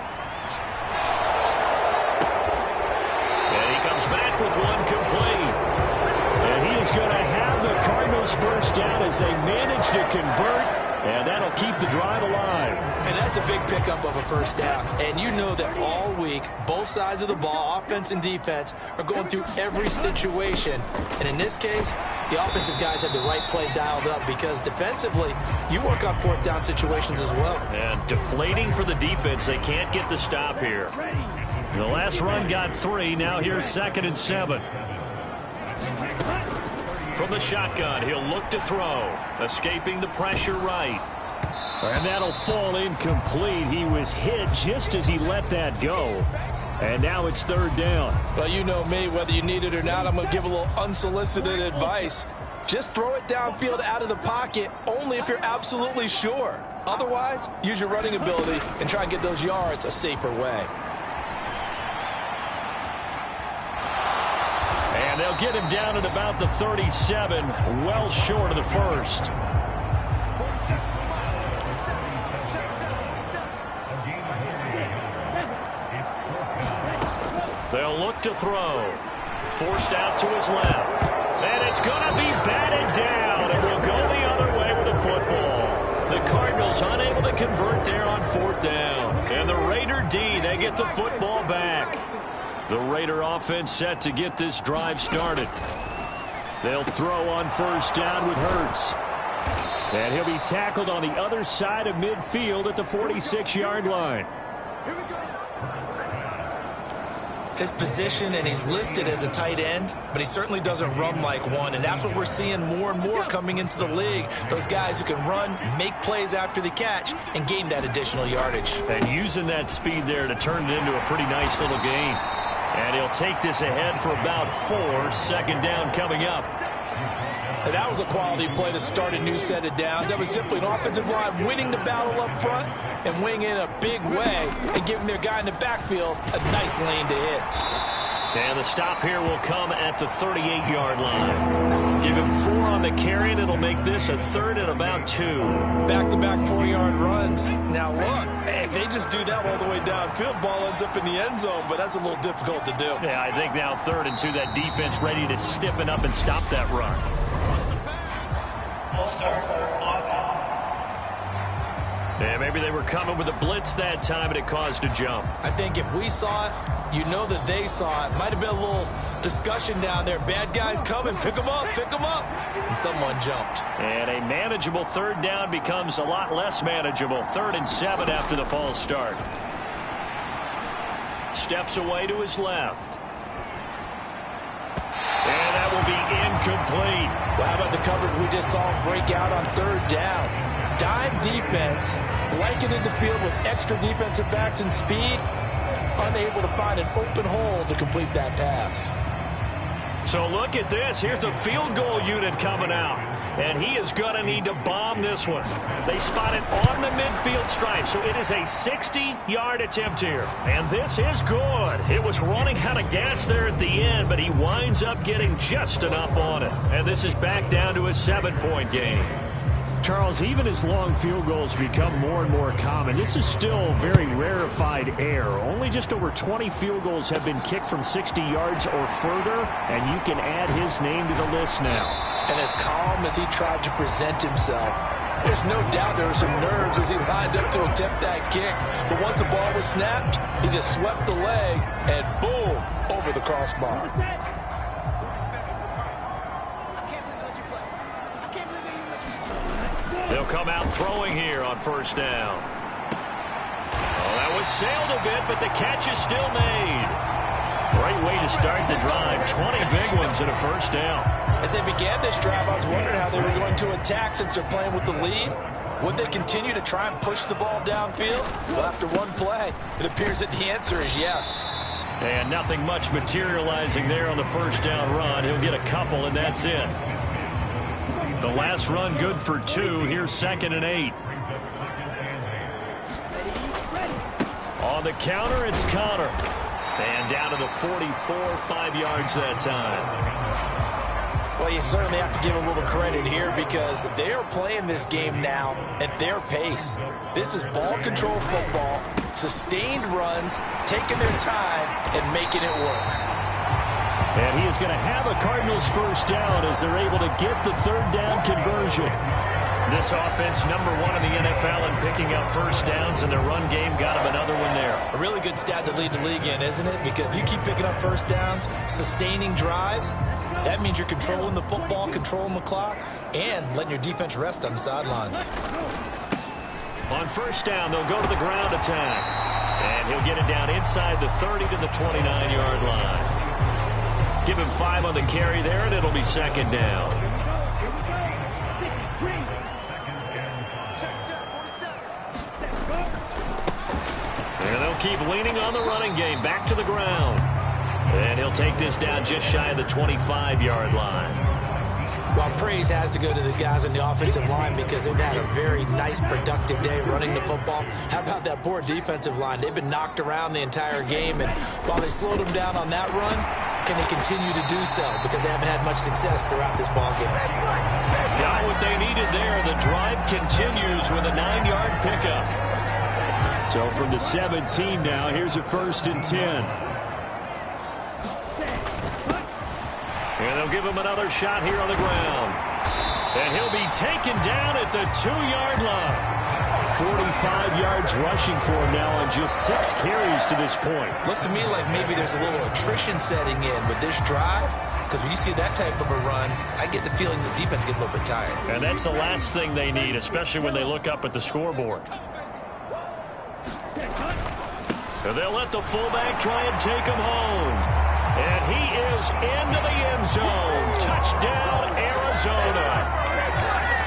And he comes back with one complete. And he is going to have the Cardinals first down as they manage to convert, and that'll keep the drive alive. And that's a big pickup of a first down. And you know that all week, both sides of the ball, offense and defense, are going through every situation. And in this case, the offensive guys had the right play dialed up because defensively, you work on 4th down situations as well. And deflating for the defense. They can't get the stop here. The last run got 3. Now here's 2nd and 7. From the shotgun, he'll look to throw. Escaping the pressure right. And that'll fall incomplete. He was hit just as he let that go. And now it's 3rd down. Well, you know me, whether you need it or not, I'm going to give a little unsolicited advice. Just throw it downfield out of the pocket only if you're absolutely sure. Otherwise, use your running ability and try and get those yards a safer way. And they'll get him down at about the 37, well short of the first. They'll look to throw. Forced out to his left. And it's going to be batted down, and we'll go the other way with the football. The Cardinals unable to convert there on 4th down. And the Raider D, they get the football back. The Raider offense set to get this drive started. They'll throw on 1st down with Hurts. And he'll be tackled on the other side of midfield at the 46-yard line. His position, and he's listed as a tight end, but he certainly doesn't run like one, and that's what we're seeing more and more coming into the league. Those guys who can run, make plays after the catch, and gain that additional yardage. And using that speed there to turn it into a pretty nice little game. And he'll take this ahead for about 4. 2nd down coming up. And that was a quality play to start a new set of downs. That was simply an offensive line winning the battle up front and winning in a big way and giving their guy in the backfield a nice lane to hit. And the stop here will come at the 38-yard line. Give him 4 on the carry, and it'll make this a 3rd and about 2. Back-to-back 4-yard runs. Now, look, if they just do that all the way downfield, ball ends up in the end zone, but that's a little difficult to do. Yeah, I think now 3rd and 2, that defense ready to stiffen up and stop that run. Yeah, maybe they were coming with a blitz that time, and it caused a jump. I think if we saw it, you know that they saw it. Might have been a little discussion down there. Bad guys coming, pick them up, pick them up. And someone jumped. And a manageable 3rd down becomes a lot less manageable. 3rd and 7 after the false start. Steps away to his left. And that will be incomplete. Well, how about the coverage we just saw break out on 3rd down? Dime defense, blanketed the field with extra defensive backs and speed, unable to find an open hole to complete that pass. So look at this. Here's the field goal unit coming out. And he is going to need to bomb this one. They spot it on the midfield stripe, so it is a 60-yard attempt here. And this is good. It was running out of gas there at the end, but he winds up getting just enough on it. And this is back down to a 7-point game. Charles, even as long field goals become more and more common, this is still very rarefied air. Only just over 20 field goals have been kicked from 60 yards or further, and you can add his name to the list now. And as calm as he tried to present himself, there's no doubt there were some nerves as he lined up to attempt that kick. But once the ball was snapped, he just swept the leg and boom, over the crossbar. They'll come out throwing here on 1st down. Oh, that was sailed a bit, but the catch is still made. Great way to start the drive. 20 big ones in a 1st down. As they began this drive, I was wondering how they were going to attack since they're playing with the lead. Would they continue to try and push the ball downfield? Well, after one play, it appears that the answer is yes. And nothing much materializing there on the 1st down run. He'll get a couple, and that's it. The last run good for 2. Here's 2nd and 8. On the counter, it's Connor. And down to the 44, 5 yards that time. Well, you certainly have to give a little credit here because they are playing this game now at their pace. This is ball control football, sustained runs, taking their time, and making it work. And he is going to have a Cardinals 1st down as they're able to get the 3rd down conversion. This offense, #1 in the NFL in picking up 1st downs, and their run game got him another one there. A really good stat to lead the league in, isn't it? Because if you keep picking up 1st downs, sustaining drives, that means you're controlling the football, controlling the clock, and letting your defense rest on the sidelines. On 1st down, they'll go to the ground attack. And he'll get it down inside the 30 to the 29-yard line. Give him 5 on the carry there, and it'll be 2nd down. And they'll keep leaning on the running game. Back to the ground. And he'll take this down just shy of the 25-yard line. Well, praise has to go to the guys on the offensive line because they've had a very nice, productive day running the football. How about that poor defensive line? They've been knocked around the entire game, and while they slowed them down on that run, can they continue to do so? Because they haven't had much success throughout this ballgame. Got what they needed there. The drive continues with a 9-yard pickup. So from the 17 now, here's a 1st and 10. And they'll give him another shot here on the ground. And he'll be taken down at the 2-yard line. 45 yards rushing for him now on just 6 carries to this point. Looks to me like maybe there's a little attrition setting in with this drive. Because when you see that type of a run, I get the feeling the defense gets a little bit tired. And that's the last thing they need, especially when they look up at the scoreboard. And they'll let the fullback try and take him home. And he is into the end zone. Touchdown, Arizona.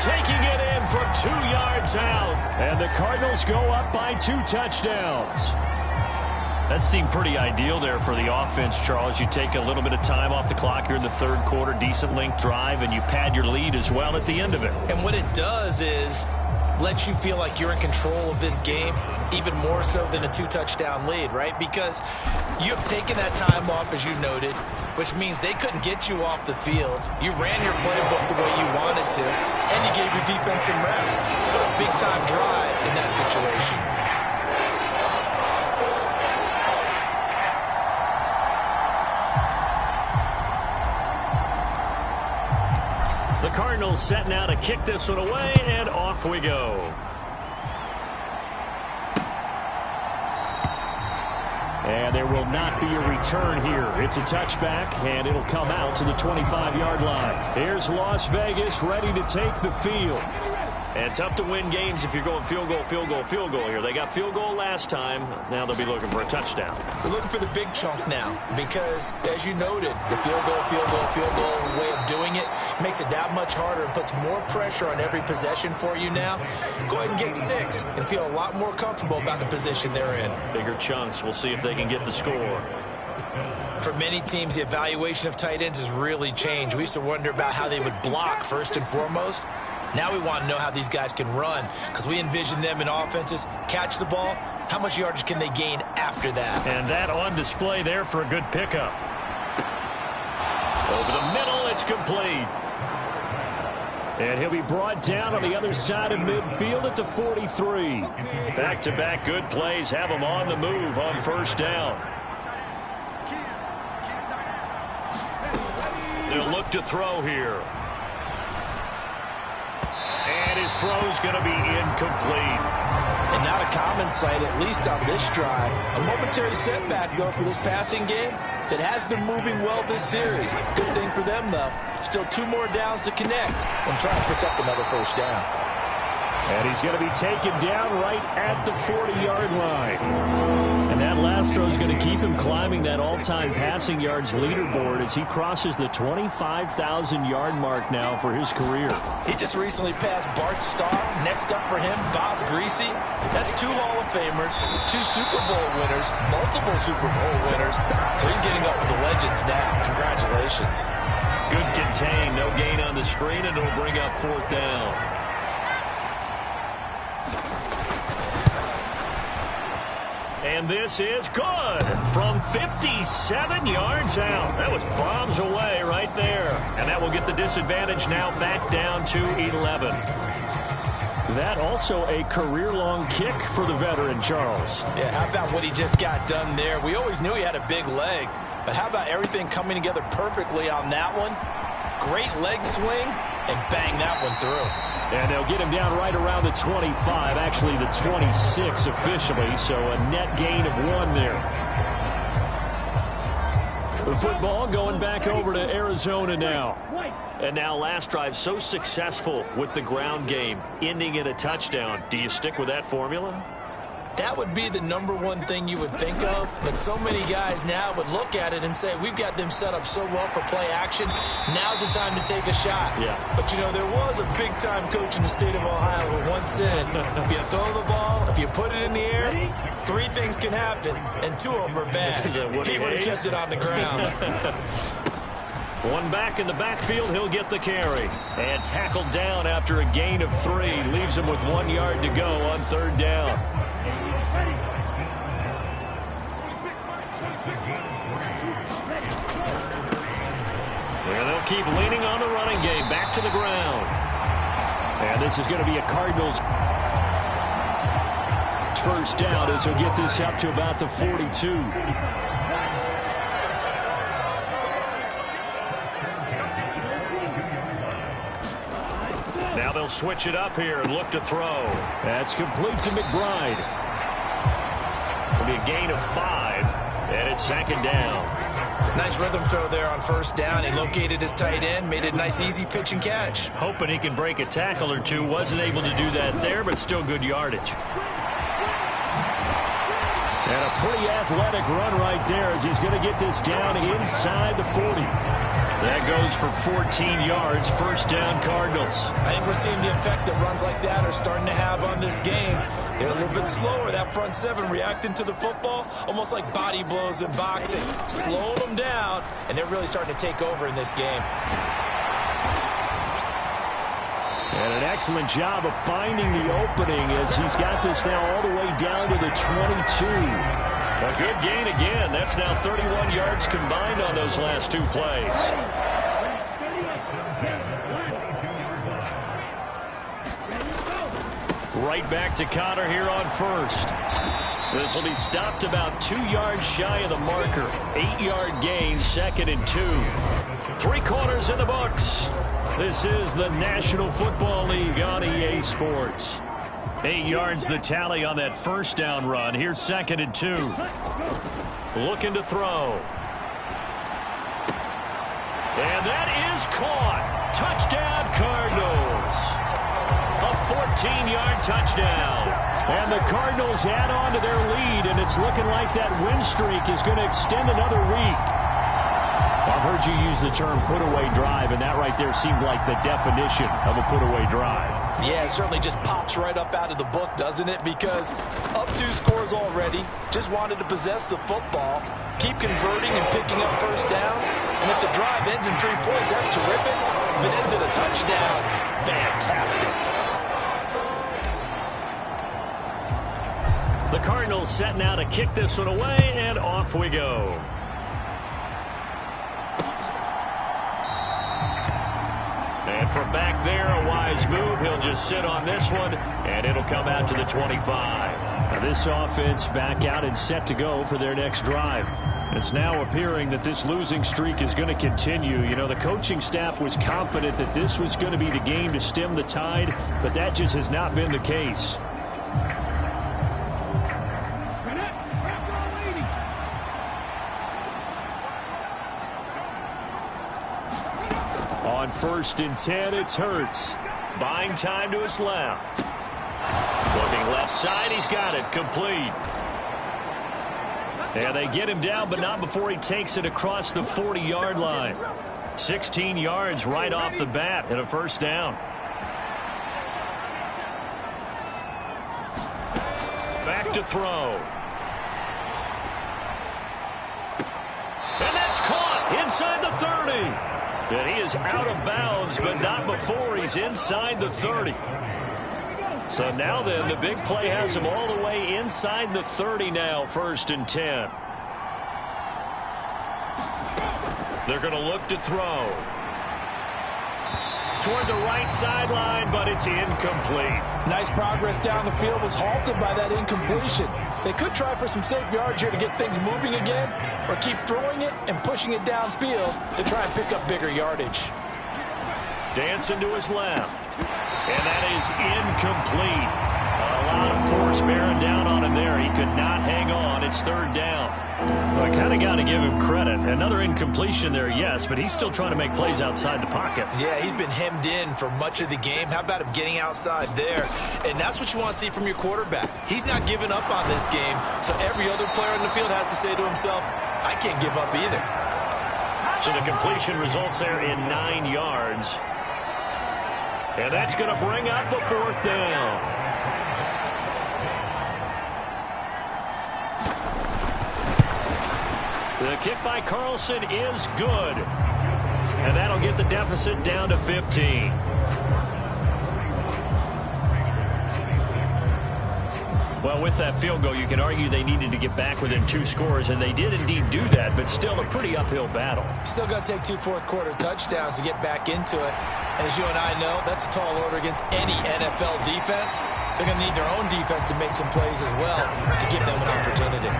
Taking it in from 2 yards out. And the Cardinals go up by 2 touchdowns. That seemed pretty ideal there for the offense, Charles. You take a little bit of time off the clock here in the 3rd quarter, decent length drive, and you pad your lead as well at the end of it. And what it does is lets you feel like you're in control of this game, even more so than a 2-touchdown lead, right? Because you have taken that time off, as you noted, which means they couldn't get you off the field. You ran your playbook the way you wanted to, and you gave your defense some rest. What a big-time drive in that situation. The Cardinals set now to kick this one away, and off we go. And there will not be a return here. It's a touchback, and it'll come out to the 25-yard line. Here's Las Vegas ready to take the field. And tough to win games if you're going field goal, field goal, field goal here. They got field goal last time. Now they'll be looking for a touchdown. They're looking for the big chunk now because, as you noted, the field goal, field goal, field goal way of doing it makes it that much harder and puts more pressure on every possession for you now. Go ahead and get 6 and feel a lot more comfortable about the position they're in. Bigger chunks. We'll see if they can get the score. For many teams, the evaluation of tight ends has really changed. We used to wonder about how they would block first and foremost. Now we want to know how these guys can run because we envision them in offenses, catch the ball, how much yardage can they gain after that? And that on display there for a good pickup. Over the middle, it's complete. And he'll be brought down on the other side of midfield at the 43. Back-to-back good plays have him on the move on 1st down. They'll look to throw here. And his throw's going to be incomplete. And not a common sight, at least on this drive. A momentary setback, though, for this passing game that has been moving well this series. Good thing for them, though. Still 2 more downs to connect and try to pick up another 1st down. And he's going to be taken down right at the 40-yard line. And that last throw is going to keep him climbing that all-time passing yards leaderboard as he crosses the 25,000-yard mark now for his career. He just recently passed Bart Starr. Next up for him, Bob Greasy. That's 2 Hall of Famers, 2 Super Bowl winners, multiple Super Bowl winners. So he's getting up with the legends now. Congratulations. Good contain, no gain on the screen, and it'll bring up 4th down. And this is good from 57 yards out. That was bombs away right there. And that will get the disadvantage now back down to 11. That also a career-long kick for the veteran, Charles. Yeah, how about what he just got done there? We always knew he had a big leg. But how about everything coming together perfectly on that one? Great leg swing, and bang that one through. And they'll get him down right around the 25, actually the 26 officially, so a net gain of 1 there. The football going back over to Arizona now. And now last drive so successful with the ground game, ending in a touchdown. Do you stick with that formula? That would be the #1 thing you would think of, but so many guys now would look at it and say, we've got them set up so well for play action, now's the time to take a shot. Yeah. But, you know, there was a big-time coach in the state of Ohio who once said, if you throw the ball, if you put it in the air, 3 things can happen, and 2 of them are bad. He would have kept it on the ground. One back in the backfield, he'll get the carry. And tackled down after a gain of 3. Leaves him with 1 yard to go on 3rd down. And they'll keep leaning on the running game. Back to the ground. And this is going to be a Cardinals first down as he'll get this up to about the 42. Now they'll switch it up here and look to throw. That's complete to McBride. It'll be a gain of 5, and it's 2nd down. Nice rhythm throw there on 1st down. He located his tight end, made it a nice easy pitch and catch. Hoping he can break a tackle or two. Wasn't able to do that there, but still good yardage. And a pretty athletic run right there as he's going to get this down inside the 40. That goes for 14 yards. 1st down, Cardinals. I think we're seeing the effect that runs like that are starting to have on this game. They're a little bit slower, that front 7 reacting to the football, almost like body blows in boxing. Slowing them down, and they're really starting to take over in this game. And an excellent job of finding the opening as he's got this now all the way down to the 22. A good gain again. That's now 31 yards combined on those last 2 plays. Right back to Connor here on 1st. This will be stopped about 2 yards shy of the marker. 8-yard gain, 2nd and 2. 3 quarters in the books. This is the National Football League on EA Sports. 8 yards the tally on that 1st down run. Here's 2nd and 2. Looking to throw. And that is caught. Touchdown, Cardinals. A 14-yard touchdown. And the Cardinals add on to their lead, and it's looking like that win streak is going to extend another week. I've heard you use the term put-away drive, and that right there seemed like the definition of a put-away drive. Yeah, it certainly just pops right up out of the book, doesn't it? Because up 2 scores already, just wanted to possess the football, keep converting and picking up 1st downs. And if the drive ends in 3 points, that's terrific. If it ends in a touchdown, fantastic. The Cardinals setting out to kick this one away, and off we go. And from back there, a wise move. He'll just sit on this one, and it'll come out to the 25. Now this offense back out and set to go for their next drive. It's now appearing that this losing streak is going to continue. You know, the coaching staff was confident that this was going to be the game to stem the tide, but that just has not been the case. On 1st and 10, it's Hurts. Buying time to his left. Looking left side, he's got it. Complete. And they get him down, but not before he takes it across the 40-yard line. 16 yards right off the bat and a 1st down. Back to throw. And that's caught inside the 30. And he is out of bounds, but not before he's inside the 30. So now then, the big play has him all the way inside the 30 now, 1st and 10. They're going to look to throw. Toward the right sideline, but it's incomplete. Nice progress down the field was halted by that incompletion. They could try for some safe yards here to get things moving again, or keep throwing it and pushing it downfield to try and pick up bigger yardage. Dancing to his left. And that is incomplete. A lot of force bearing down on him there. He could not hang on. It's 3rd down. Well, I kind of got to give him credit. Another incompletion there, yes, but he's still trying to make plays outside the pocket. Yeah, he's been hemmed in for much of the game. How about him getting outside there? And that's what you want to see from your quarterback. He's not giving up on this game, so every other player in the field has to say to himself, I can't give up either. So the completion results there in 9 yards. And that's going to bring up a 4th down. The kick by Carlson is good. And that'll get the deficit down to 15. Well, with that field goal, you can argue they needed to get back within 2 scores, and they did indeed do that, but still a pretty uphill battle. Still going to take 2 fourth-quarter touchdowns to get back into it. And as you and I know, that's a tall order against any NFL defense. They're going to need their own defense to make some plays as well to give them an opportunity.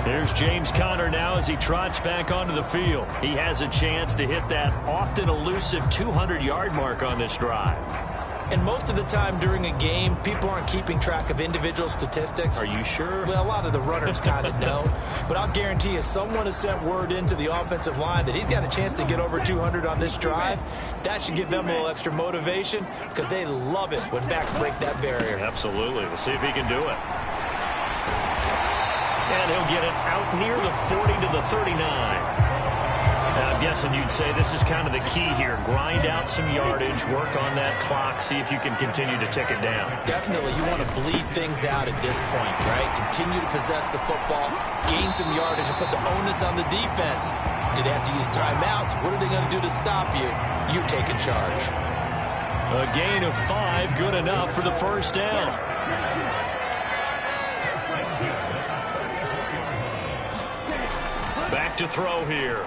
Here's James Conner now as he trots back onto the field. He has a chance to hit that often elusive 200-yard mark on this drive. And most of the time during a game, people aren't keeping track of individual statistics. Are you sure? Well, a lot of the runners kind of know. But I'll guarantee you, someone has sent word into the offensive line that he's got a chance to get over 200 on this drive. That should give them a little extra motivation because they love it when backs break that barrier. Absolutely. We'll see if he can do it. And he'll get it out near the 40 to the 39. Now, I'm guessing you'd say this is kind of the key here. Grind out some yardage, work on that clock, see if you can continue to tick it down. Definitely. You want to bleed things out at this point, right? Continue to possess the football, gain some yardage, and put the onus on the defense. Do they have to use timeouts? What are they going to do to stop you? You take in charge. A gain of 5, good enough for the first down. Back to throw here.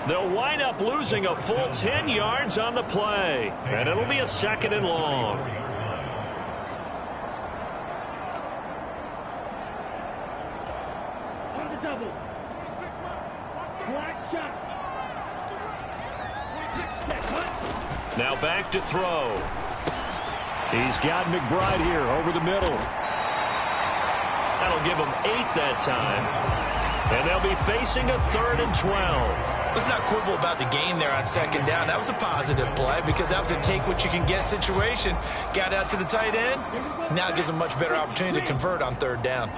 They'll wind up losing a full 10 yards on the play. And it'll be a 2nd and long. Now back to throw. He's got McBride here over the middle. That'll give them 8 that time. And they'll be facing a 3rd and 12. Let's not quibble about the gain there on 2nd down. That was a positive play because that was a take-what-you-can-get situation. Got out to the tight end. Now it gives them a much better opportunity to convert on 3rd down.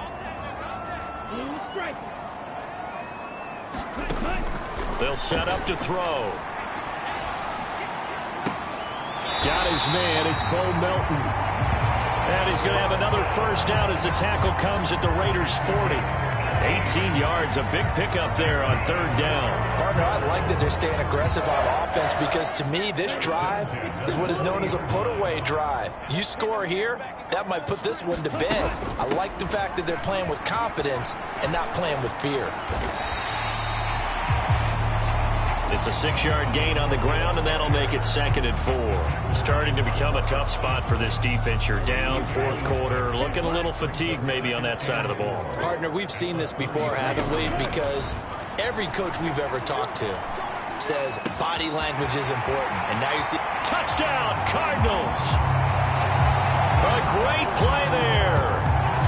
They'll set up to throw. Got his man. It's Bo Melton. And he's going to have another first down as the tackle comes at the Raiders' 40. 18 yards, a big pickup there on 3rd down. Partner, I like that they're staying aggressive on offense because to me, this drive is what is known as a put-away drive. You score here, that might put this one to bed. I like the fact that they're playing with confidence and not playing with fear. It's a 6-yard gain on the ground, and that'll make it 2nd and 4. Starting to become a tough spot for this defense. You're down 4th quarter, looking a little fatigued maybe on that side of the ball. Partner, we've seen this before, haven't we? Because every coach we've ever talked to says body language is important. And now you see... Touchdown, Cardinals! A great play there.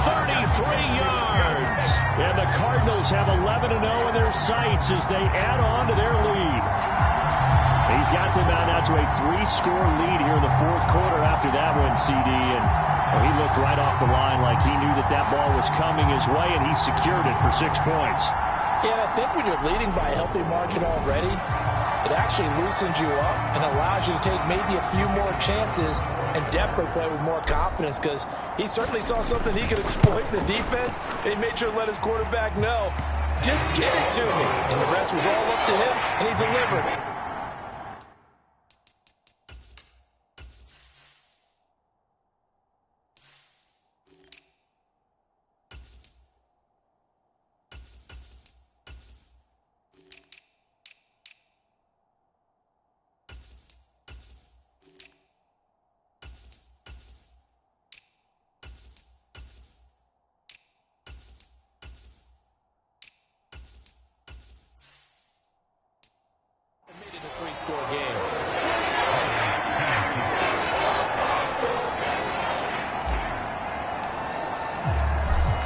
33 yards. And the Cardinals have 11-0 in their sights as they add on to their lead. He's got them out now to a 3-score lead here in the 4th quarter after that one, CD. And he looked right off the line like he knew that that ball was coming his way, and he secured it for 6 points. Yeah, I think when you're leading by a healthy margin already, it actually loosens you up and allows you to take maybe a few more chances and definitely play with more confidence because he certainly saw something he could exploit in the defense, and he made sure to let his quarterback know, just get it to me. And the rest was all up to him, and he delivered. Score game.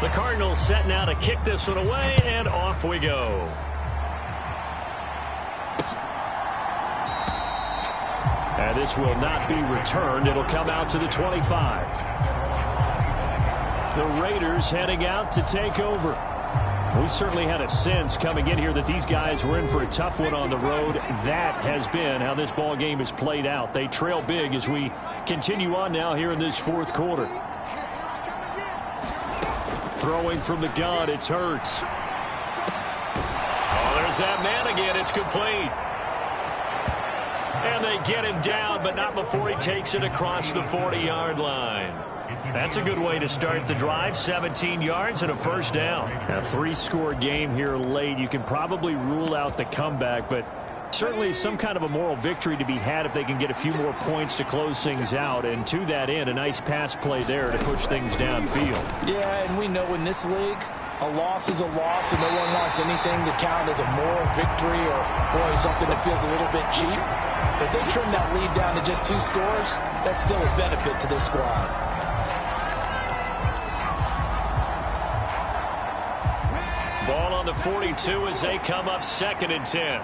The Cardinals set now to kick this one away, and off we go. And this will not be returned. It'll come out to the 25. The Raiders heading out to take over. We certainly had a sense coming in here that these guys were in for a tough one on the road. That has been how this ball game is played out. They trail big as we continue on now here in this 4th quarter. Throwing from the gun, it's Hurts. Oh, there's that man again. It's complete. And they get him down, but not before he takes it across the 40-yard line. That's a good way to start the drive. 17 yards and a first down. A 3-score game here late. You can probably rule out the comeback, but certainly some kind of a moral victory to be had if they can get a few more points to close things out. And to that end, a nice pass play there to push things downfield. Yeah, and we know in this league, a loss is a loss, and no one wants anything to count as a moral victory or, boy, something that feels a little bit cheap. But if they trim that lead down to just 2 scores, that's still a benefit to this squad. Ball on the 42 as they come up 2nd and 10.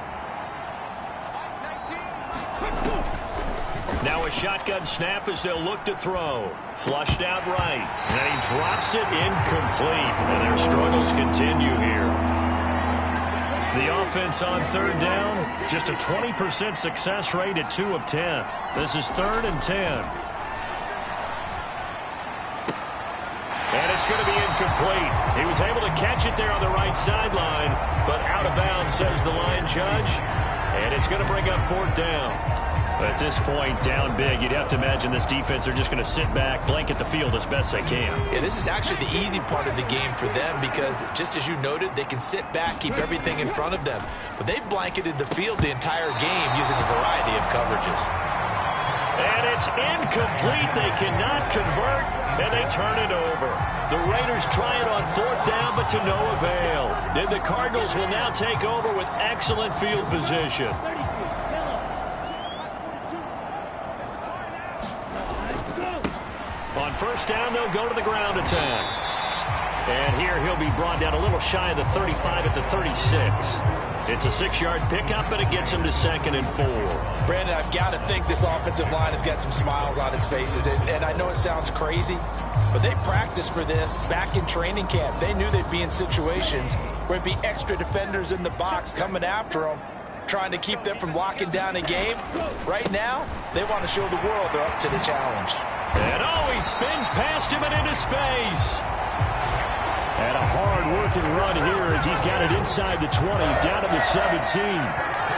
Now a shotgun snap as they'll look to throw. Flushed out right. And he drops it incomplete. And their struggles continue here. The offense on 3rd down, just a 20% success rate at 2 of 10. This is 3rd and 10. And it's going to be incomplete. He was able to catch it there on the right sideline, but out of bounds, says the line judge. And it's going to bring up 4th down. At this point, down big, you'd have to imagine this defense are just going to sit back, blanket the field as best they can. Yeah, this is actually the easy part of the game for them because, just as you noted, they can sit back, keep everything in front of them. But they've blanketed the field the entire game using a variety of coverages. And it's incomplete. They cannot convert, and they turn it over. The Raiders try it on 4th down, but to no avail. Then the Cardinals will now take over with excellent field position. On 1st down, they'll go to the ground attack. And here he'll be brought down a little shy of the 35 at the 36. It's a 6-yard pickup, and it gets him to 2nd and 4. Brandon, I've got to think this offensive line has got some smiles on its faces. And I know it sounds crazy, but they practiced for this back in training camp. They knew they'd be in situations where it'd be extra defenders in the box coming after them, trying to keep them from locking down a game. Right now, they want to show the world they're up to the challenge. And he spins past him and into space. And a hard-working run here as he's got it inside the 20, down to the 17.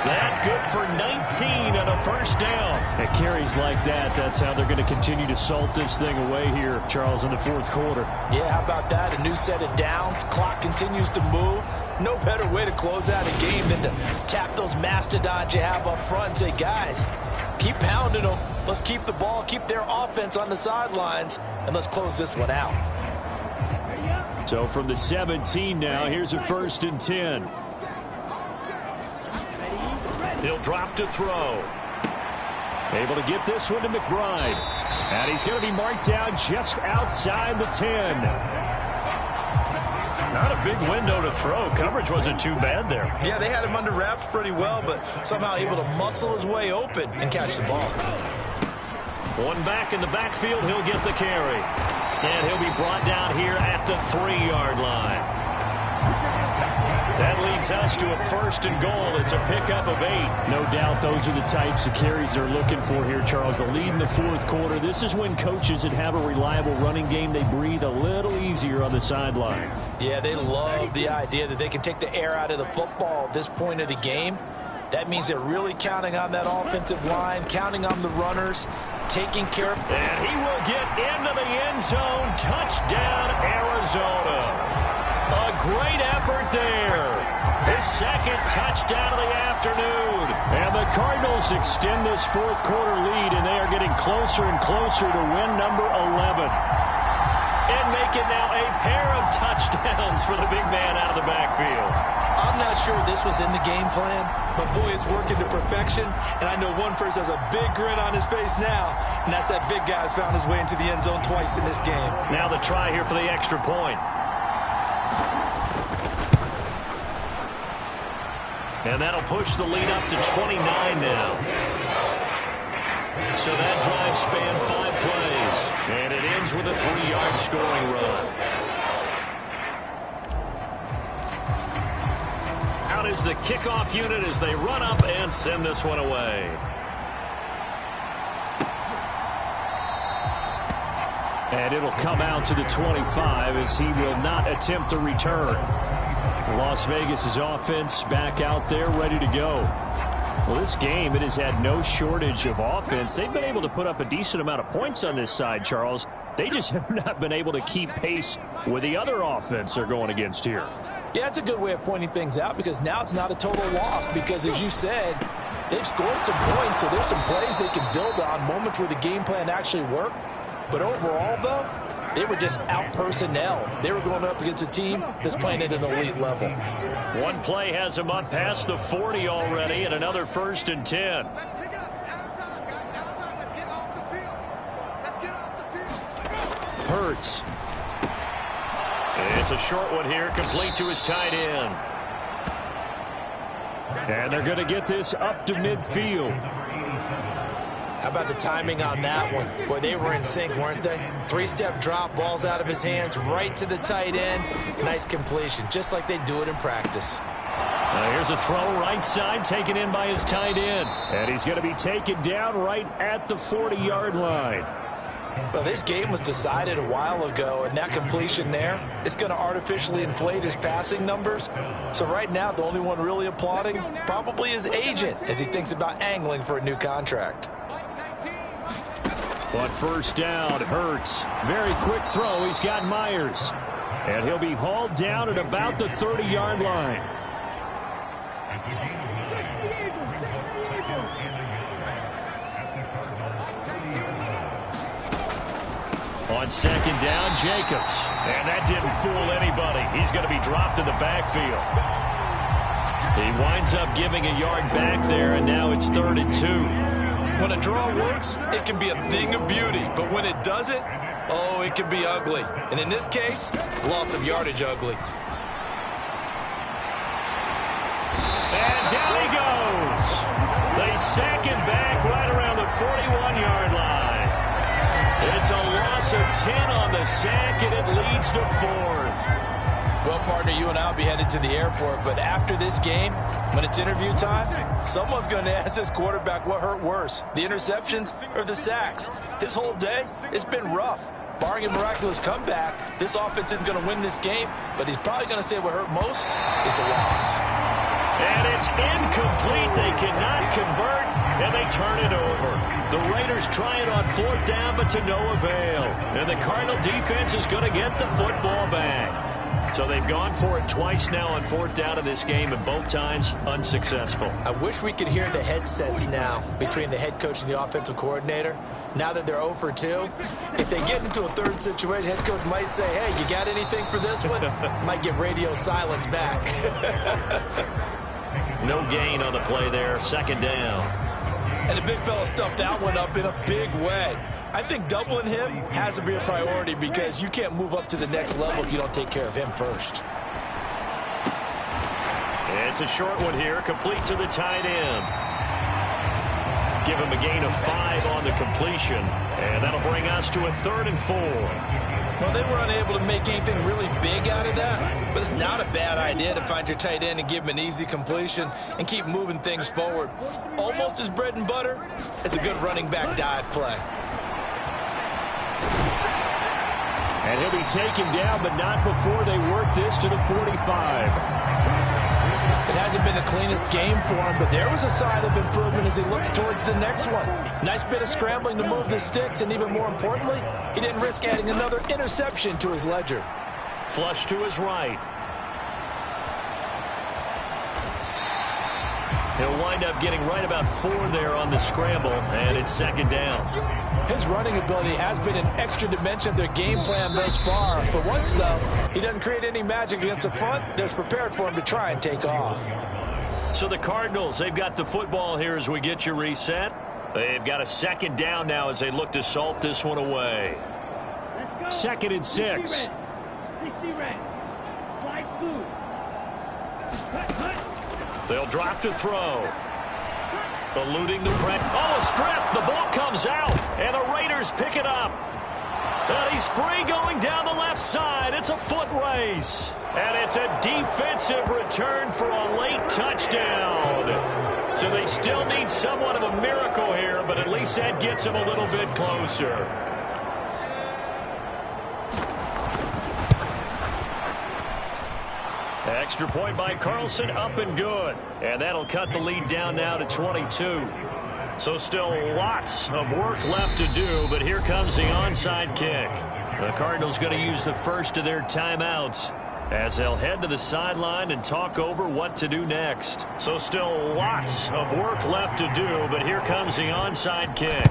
That good for 19 and a first down. At carries like that, that's how they're going to continue to salt this thing away here, Charles, in the 4th quarter. Yeah, how about that? A new set of downs. Clock continues to move. No better way to close out a game than to tap those mastodons you have up front and say, guys, keep pounding them. Let's keep the ball, keep their offense on the sidelines, and let's close this one out. So from the 17 now, here's a 1st and 10. He'll drop to throw. Able to get this one to McBride. And he's going to be marked down just outside the 10. Not a big window to throw. Coverage wasn't too bad there. Yeah, they had him under wraps pretty well, but somehow able to muscle his way open and catch the ball. One back in the backfield, he'll get the carry. And he'll be brought down here at the 3-yard line. That leads us to a 1st and goal. It's a pickup of 8. No doubt those are the types of carries they're looking for here, Charles. The lead in the 4th quarter. This is when coaches that have a reliable running game, they breathe a little easier on the sideline. Yeah, they love the idea that they can take the air out of the football at this point of the game. That means they're really counting on that offensive line, counting on the runners, taking care of... And he will get into the end zone. Touchdown, Arizona. A great effort there. His 2nd touchdown of the afternoon. And the Cardinals extend this 4th quarter lead, and they are getting closer and closer to win number 11. And make it now a pair of touchdowns for the big man out of the backfield. I'm not sure this was in the game plan, but boy, it's working to perfection. And I know one person has a big grin on his face now, and that's that big guy's found his way into the end zone twice in this game. Now the try here for the extra point. And that'll push the lead up to 29 now. So that drive spanned 5 plays. And it ends with a 3-yard scoring run. Out is the kickoff unit as they run up and send this one away. And it'll come out to the 25 as he will not attempt to return. Las Vegas' offense back out there ready to go. Well, this game, it has had no shortage of offense. They've been able to put up a decent amount of points on this side, Charles. They just have not been able to keep pace with the other offense they're going against here. Yeah, it's a good way of pointing things out because now it's not a total loss because, as you said, they've scored some points, so there's some plays they can build on, moments where the game plan actually worked. But overall, though, they were just out-personnel. They were going up against a team that's playing at an elite level. One play has them up past the 40 already, and another 1st and 10. Let's pick it up. It's out of time, guys. Out of time. Let's get off the field. Let's get off the field. Hurts. It's a short one here, complete to his tight end. And they're going to get this up to midfield. How about the timing on that one? Boy, they were in sync, weren't they? 3-step drop, balls out of his hands, right to the tight end. Nice completion, just like they do it in practice. Here's a throw right side, taken in by his tight end. And he's going to be taken down right at the 40-yard line. Well, this game was decided a while ago, and that completion there is going to artificially inflate his passing numbers. So right now, the only one really applauding probably his agent as he thinks about angling for a new contract. But first down, Hurts. Very quick throw. He's got Myers. And he'll be hauled down at about the 30-yard line. On 2nd down, Jacobs. And that didn't fool anybody. He's going to be dropped in the backfield. He winds up giving a yard back there, and now it's 3rd and 2. When a draw works, it can be a thing of beauty. But when it doesn't, oh, it can be ugly. And in this case, loss of yardage ugly. And down he goes. They sack him back right around the 41-yard line. It's a loss of 10 on the sack, and it leads to 4th. Well, partner, you and I will be headed to the airport, but after this game, when it's interview time, someone's going to ask this quarterback what hurt worse, the interceptions or the sacks. His whole day, it's been rough. Barring a miraculous comeback, this offense isn't going to win this game, but he's probably going to say what hurt most is the loss. And it's incomplete. They cannot convert, and they turn it over. The Raiders try it on 4th down, but to no avail. And the Cardinal defense is going to get the football back. So they've gone for it twice now on 4th down in this game, and both times unsuccessful. I wish we could hear the headsets now between the head coach and the offensive coordinator. Now that they're 0 for 2, if they get into a 3rd situation, head coach might say, hey, you got anything for this one? Might get radio silence back. No gain on the play there, 2nd down. And the big fella stuffed that one up in a big way. I think doubling him has to be a priority because you can't move up to the next level if you don't take care of him first. It's a short one here, complete to the tight end. Give him a gain of 5 on the completion, and that'll bring us to a 3rd and 4. Well, they were unable to make anything really big out of that, but it's not a bad idea to find your tight end and give him an easy completion and keep moving things forward. Almost as bread and butter as a good running back dive play. And he'll be taken down, but not before they work this to the 45. It hasn't been the cleanest game for him, but there was a sign of improvement as he looks towards the next one. Nice bit of scrambling to move the sticks, and even more importantly, he didn't risk adding another interception to his ledger. Flush to his right. He'll wind up getting right about 4 there on the scramble, and it's 2nd down. His running ability has been an extra dimension of their game plan thus far. But once, though, he doesn't create any magic against the front, that's prepared for him to try and take off. So the Cardinals, they've got the football here as we get you reset. They've got a 2nd down now as they look to salt this one away. 2nd and 6. 60 red. Flag blue. They'll drop to throw. Eluding the press. Oh, a strip. The ball comes out, and the Raiders pick it up. And he's free going down the left side. It's a foot race. And it's a defensive return for a late touchdown. So they still need somewhat of a miracle here, but at least that gets them a little bit closer. Extra point by Carlson, up and good. And that'll cut the lead down now to 22. So still lots of work left to do, but here comes the onside kick. The Cardinals going to use the first of their timeouts as they'll head to the sideline and talk over what to do next. So still lots of work left to do, but here comes the onside kick.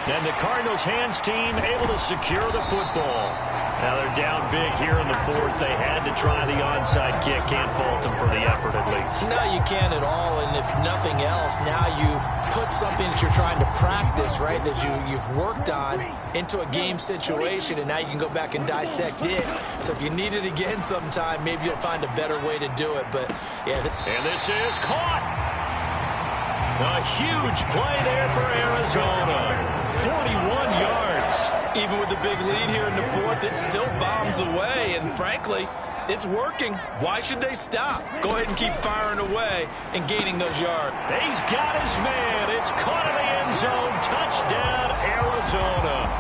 And the Cardinals hands team able to secure the football. Now they're down big here in the fourth. They had to try the onside kick. Can't fault them for the effort at least. No, you can't at all. And if nothing else, now you've put something that you're trying to practice, right, that you've worked on into a game situation, and now you can go back and dissect it. So if you need it again sometime, maybe you'll find a better way to do it. But yeah. And this is caught. A huge play there for Arizona. 41 yards. Even with the big lead here in the fourth, it still bombs away. And frankly, it's working. Why should they stop? Go ahead and keep firing away and gaining those yards. He's got his man. It's caught in the end zone. Touchdown, Arizona.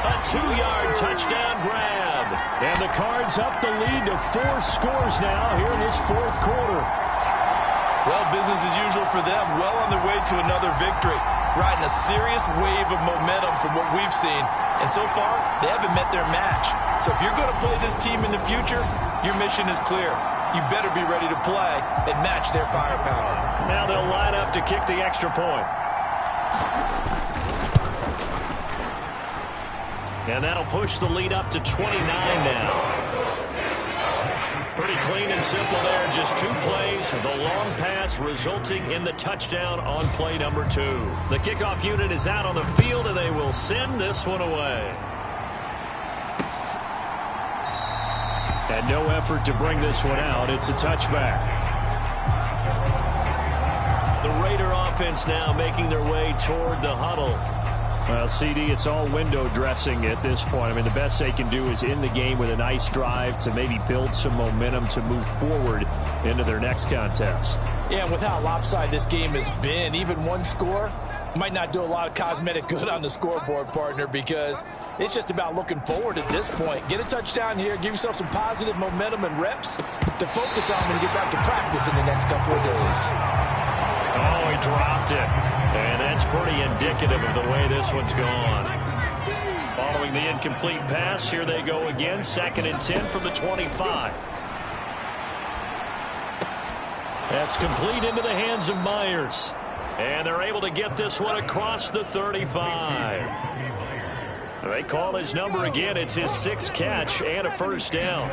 A 2-yard touchdown grab. And the Cards up the lead to 4 scores now here in this fourth quarter. Well, business as usual for them. Well on their way to another victory. Riding a serious wave of momentum from what we've seen. And so far, they haven't met their match. So if you're going to play this team in the future, your mission is clear. You better be ready to play and match their firepower. Now they'll line up to kick the extra point. And that'll push the lead up to 29 now. Pretty clean and simple there. Just 2 plays. The long pass resulting in the touchdown on play number 2. The kickoff unit is out on the field, and they will send this one away. And no effort to bring this one out. It's a touchback. The Raider offense now making their way toward the huddle. Well, CD, it's all window dressing at this point. I mean, the best they can do is in the game with a nice drive to maybe build some momentum to move forward into their next contest. Yeah, and with how lopsided this game has been, even one score might not do a lot of cosmetic good on the scoreboard, partner, because it's just about looking forward at this point. Get a touchdown here, give yourself some positive momentum and reps to focus on when you get back to practice in the next couple of days. Oh, he dropped it. And that's pretty indicative of the way this one's gone. Following the incomplete pass, here they go again. 2nd and 10 from the 25. That's complete into the hands of Myers. And they're able to get this one across the 35. They call his number again. It's his 6th catch and a first down.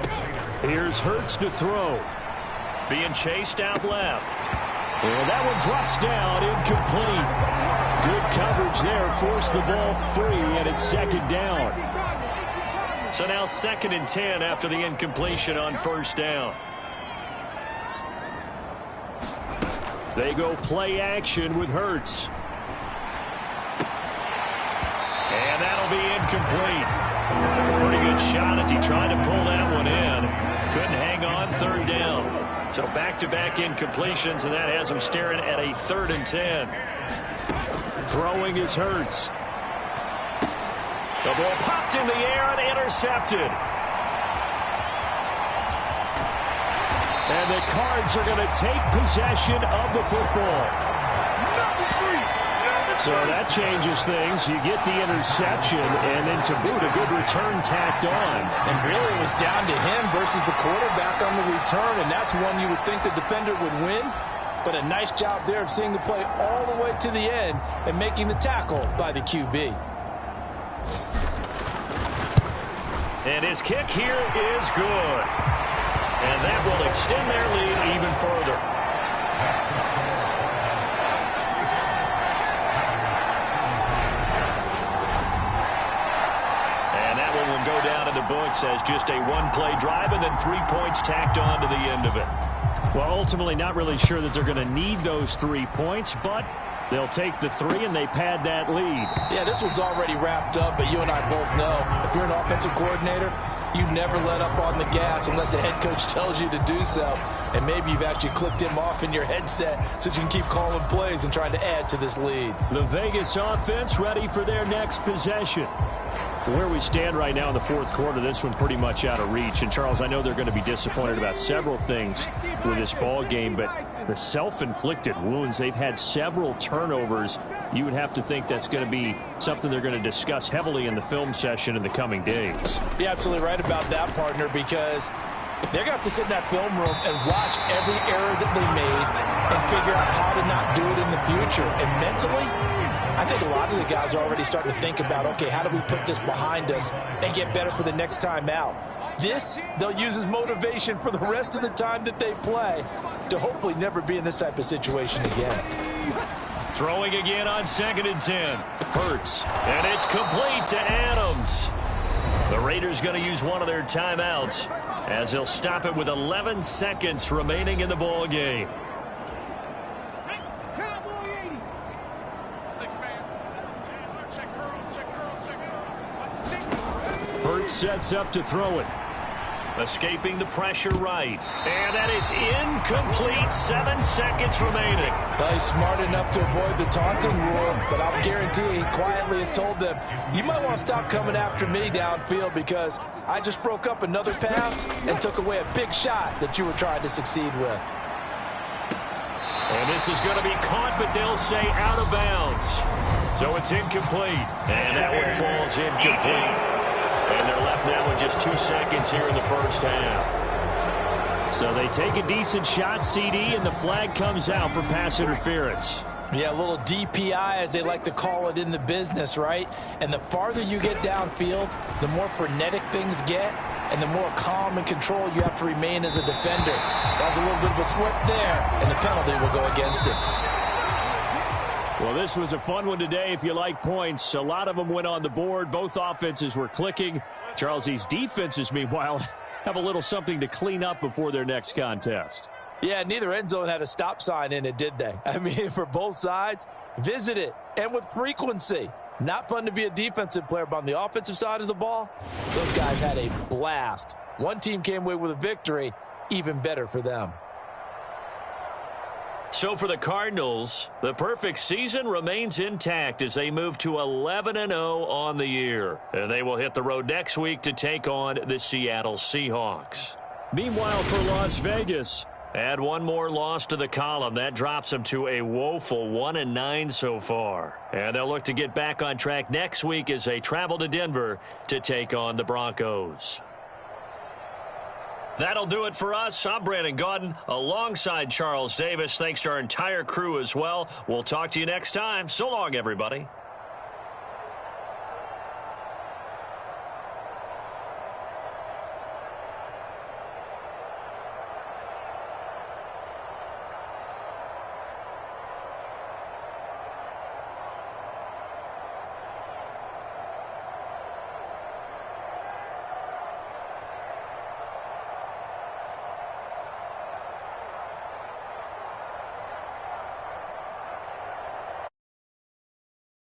Here's Hurts to throw. Being chased out left. And that one drops down, incomplete. Good coverage there, forced the ball free, and it's 2nd down. So now 2nd and 10 after the incompletion on first down. They go play action with Hurts. And that'll be incomplete. Took a pretty good shot as he tried to pull that one in. Couldn't hang on, 3rd down. So back-to-back incompletions, and that has him staring at a 3rd and 10. Throwing is Hurts. The ball popped in the air and intercepted. And the Cards are going to take possession of the football. So that changes things. You get the interception, and then to boot, a good return tacked on. And really it was down to him versus the quarterback on the return, and that's one you would think the defender would win. But a nice job there of seeing the play all the way to the end and making the tackle by the QB. And his kick here is good. And that will extend their lead even further. Go down in the books as just a 1-play drive and then 3 points tacked on to the end of it. Well, ultimately not really sure that they're going to need those 3 points, but they'll take the 3 and they pad that lead. Yeah, this one's already wrapped up, but you and I both know if you're an offensive coordinator, you never let up on the gas unless the head coach tells you to do so. And maybe you've actually clicked him off in your headset so you can keep calling plays and trying to add to this lead. The Vegas offense ready for their next possession. Where we stand right now in the fourth quarter, this one pretty much out of reach. And, Charles, I know they're going to be disappointed about several things with this ball game, but the self-inflicted wounds, they've had several turnovers. You would have to think that's going to be something they're going to discuss heavily in the film session in the coming days. You're absolutely right about that, partner, because they're going to have to sit in that film room and watch every error that they made and figure out how to not do it in the future. And mentally, I think a lot of the guys are already starting to think about, okay, how do we put this behind us and get better for the next time out? This, they'll use as motivation for the rest of the time that they play to hopefully never be in this type of situation again. Throwing again on 2nd and 10. Hurts. And it's complete to Adams. The Raiders going to use one of their timeouts as they'll stop it with 11 seconds remaining in the ball game. Hurts sets up to throw it. Escaping the pressure right. And that is incomplete. 7 seconds remaining. Well, he's smart enough to avoid the taunting rule, but I'll guarantee he quietly has told them, you might want to stop coming after me downfield because I just broke up another pass and took away a big shot that you were trying to succeed with. And this is going to be caught, but they'll say out of bounds. So it's incomplete. And that one falls incomplete. And they're left now with just 2 seconds here in the first half. So they take a decent shot, CD, and the flag comes out for pass interference. Yeah, a little DPI, as they like to call it in the business, right? And the farther you get downfield, the more frenetic things get, and the more calm and control you have to remain as a defender. That was a little bit of a slip there, and the penalty will go against him. Well, this was a fun one today if you like points. A lot of them went on the board. Both offenses were clicking. Charles, these defenses, meanwhile, have a little something to clean up before their next contest. Yeah, neither end zone had a stop sign in it, did they? I mean, for both sides, visit it, and with frequency. Not fun to be a defensive player, but on the offensive side of the ball, those guys had a blast. One team came away with a victory, even better for them. So for the Cardinals, the perfect season remains intact as they move to 11-0 on the year. And they will hit the road next week to take on the Seattle Seahawks. Meanwhile, for Las Vegas, add one more loss to the column. That drops them to a woeful 1-9 so far. And they'll look to get back on track next week as they travel to Denver to take on the Broncos. That'll do it for us. I'm Brandon Gaudin alongside Charles Davis. Thanks to our entire crew as well. We'll talk to you next time. So long, everybody.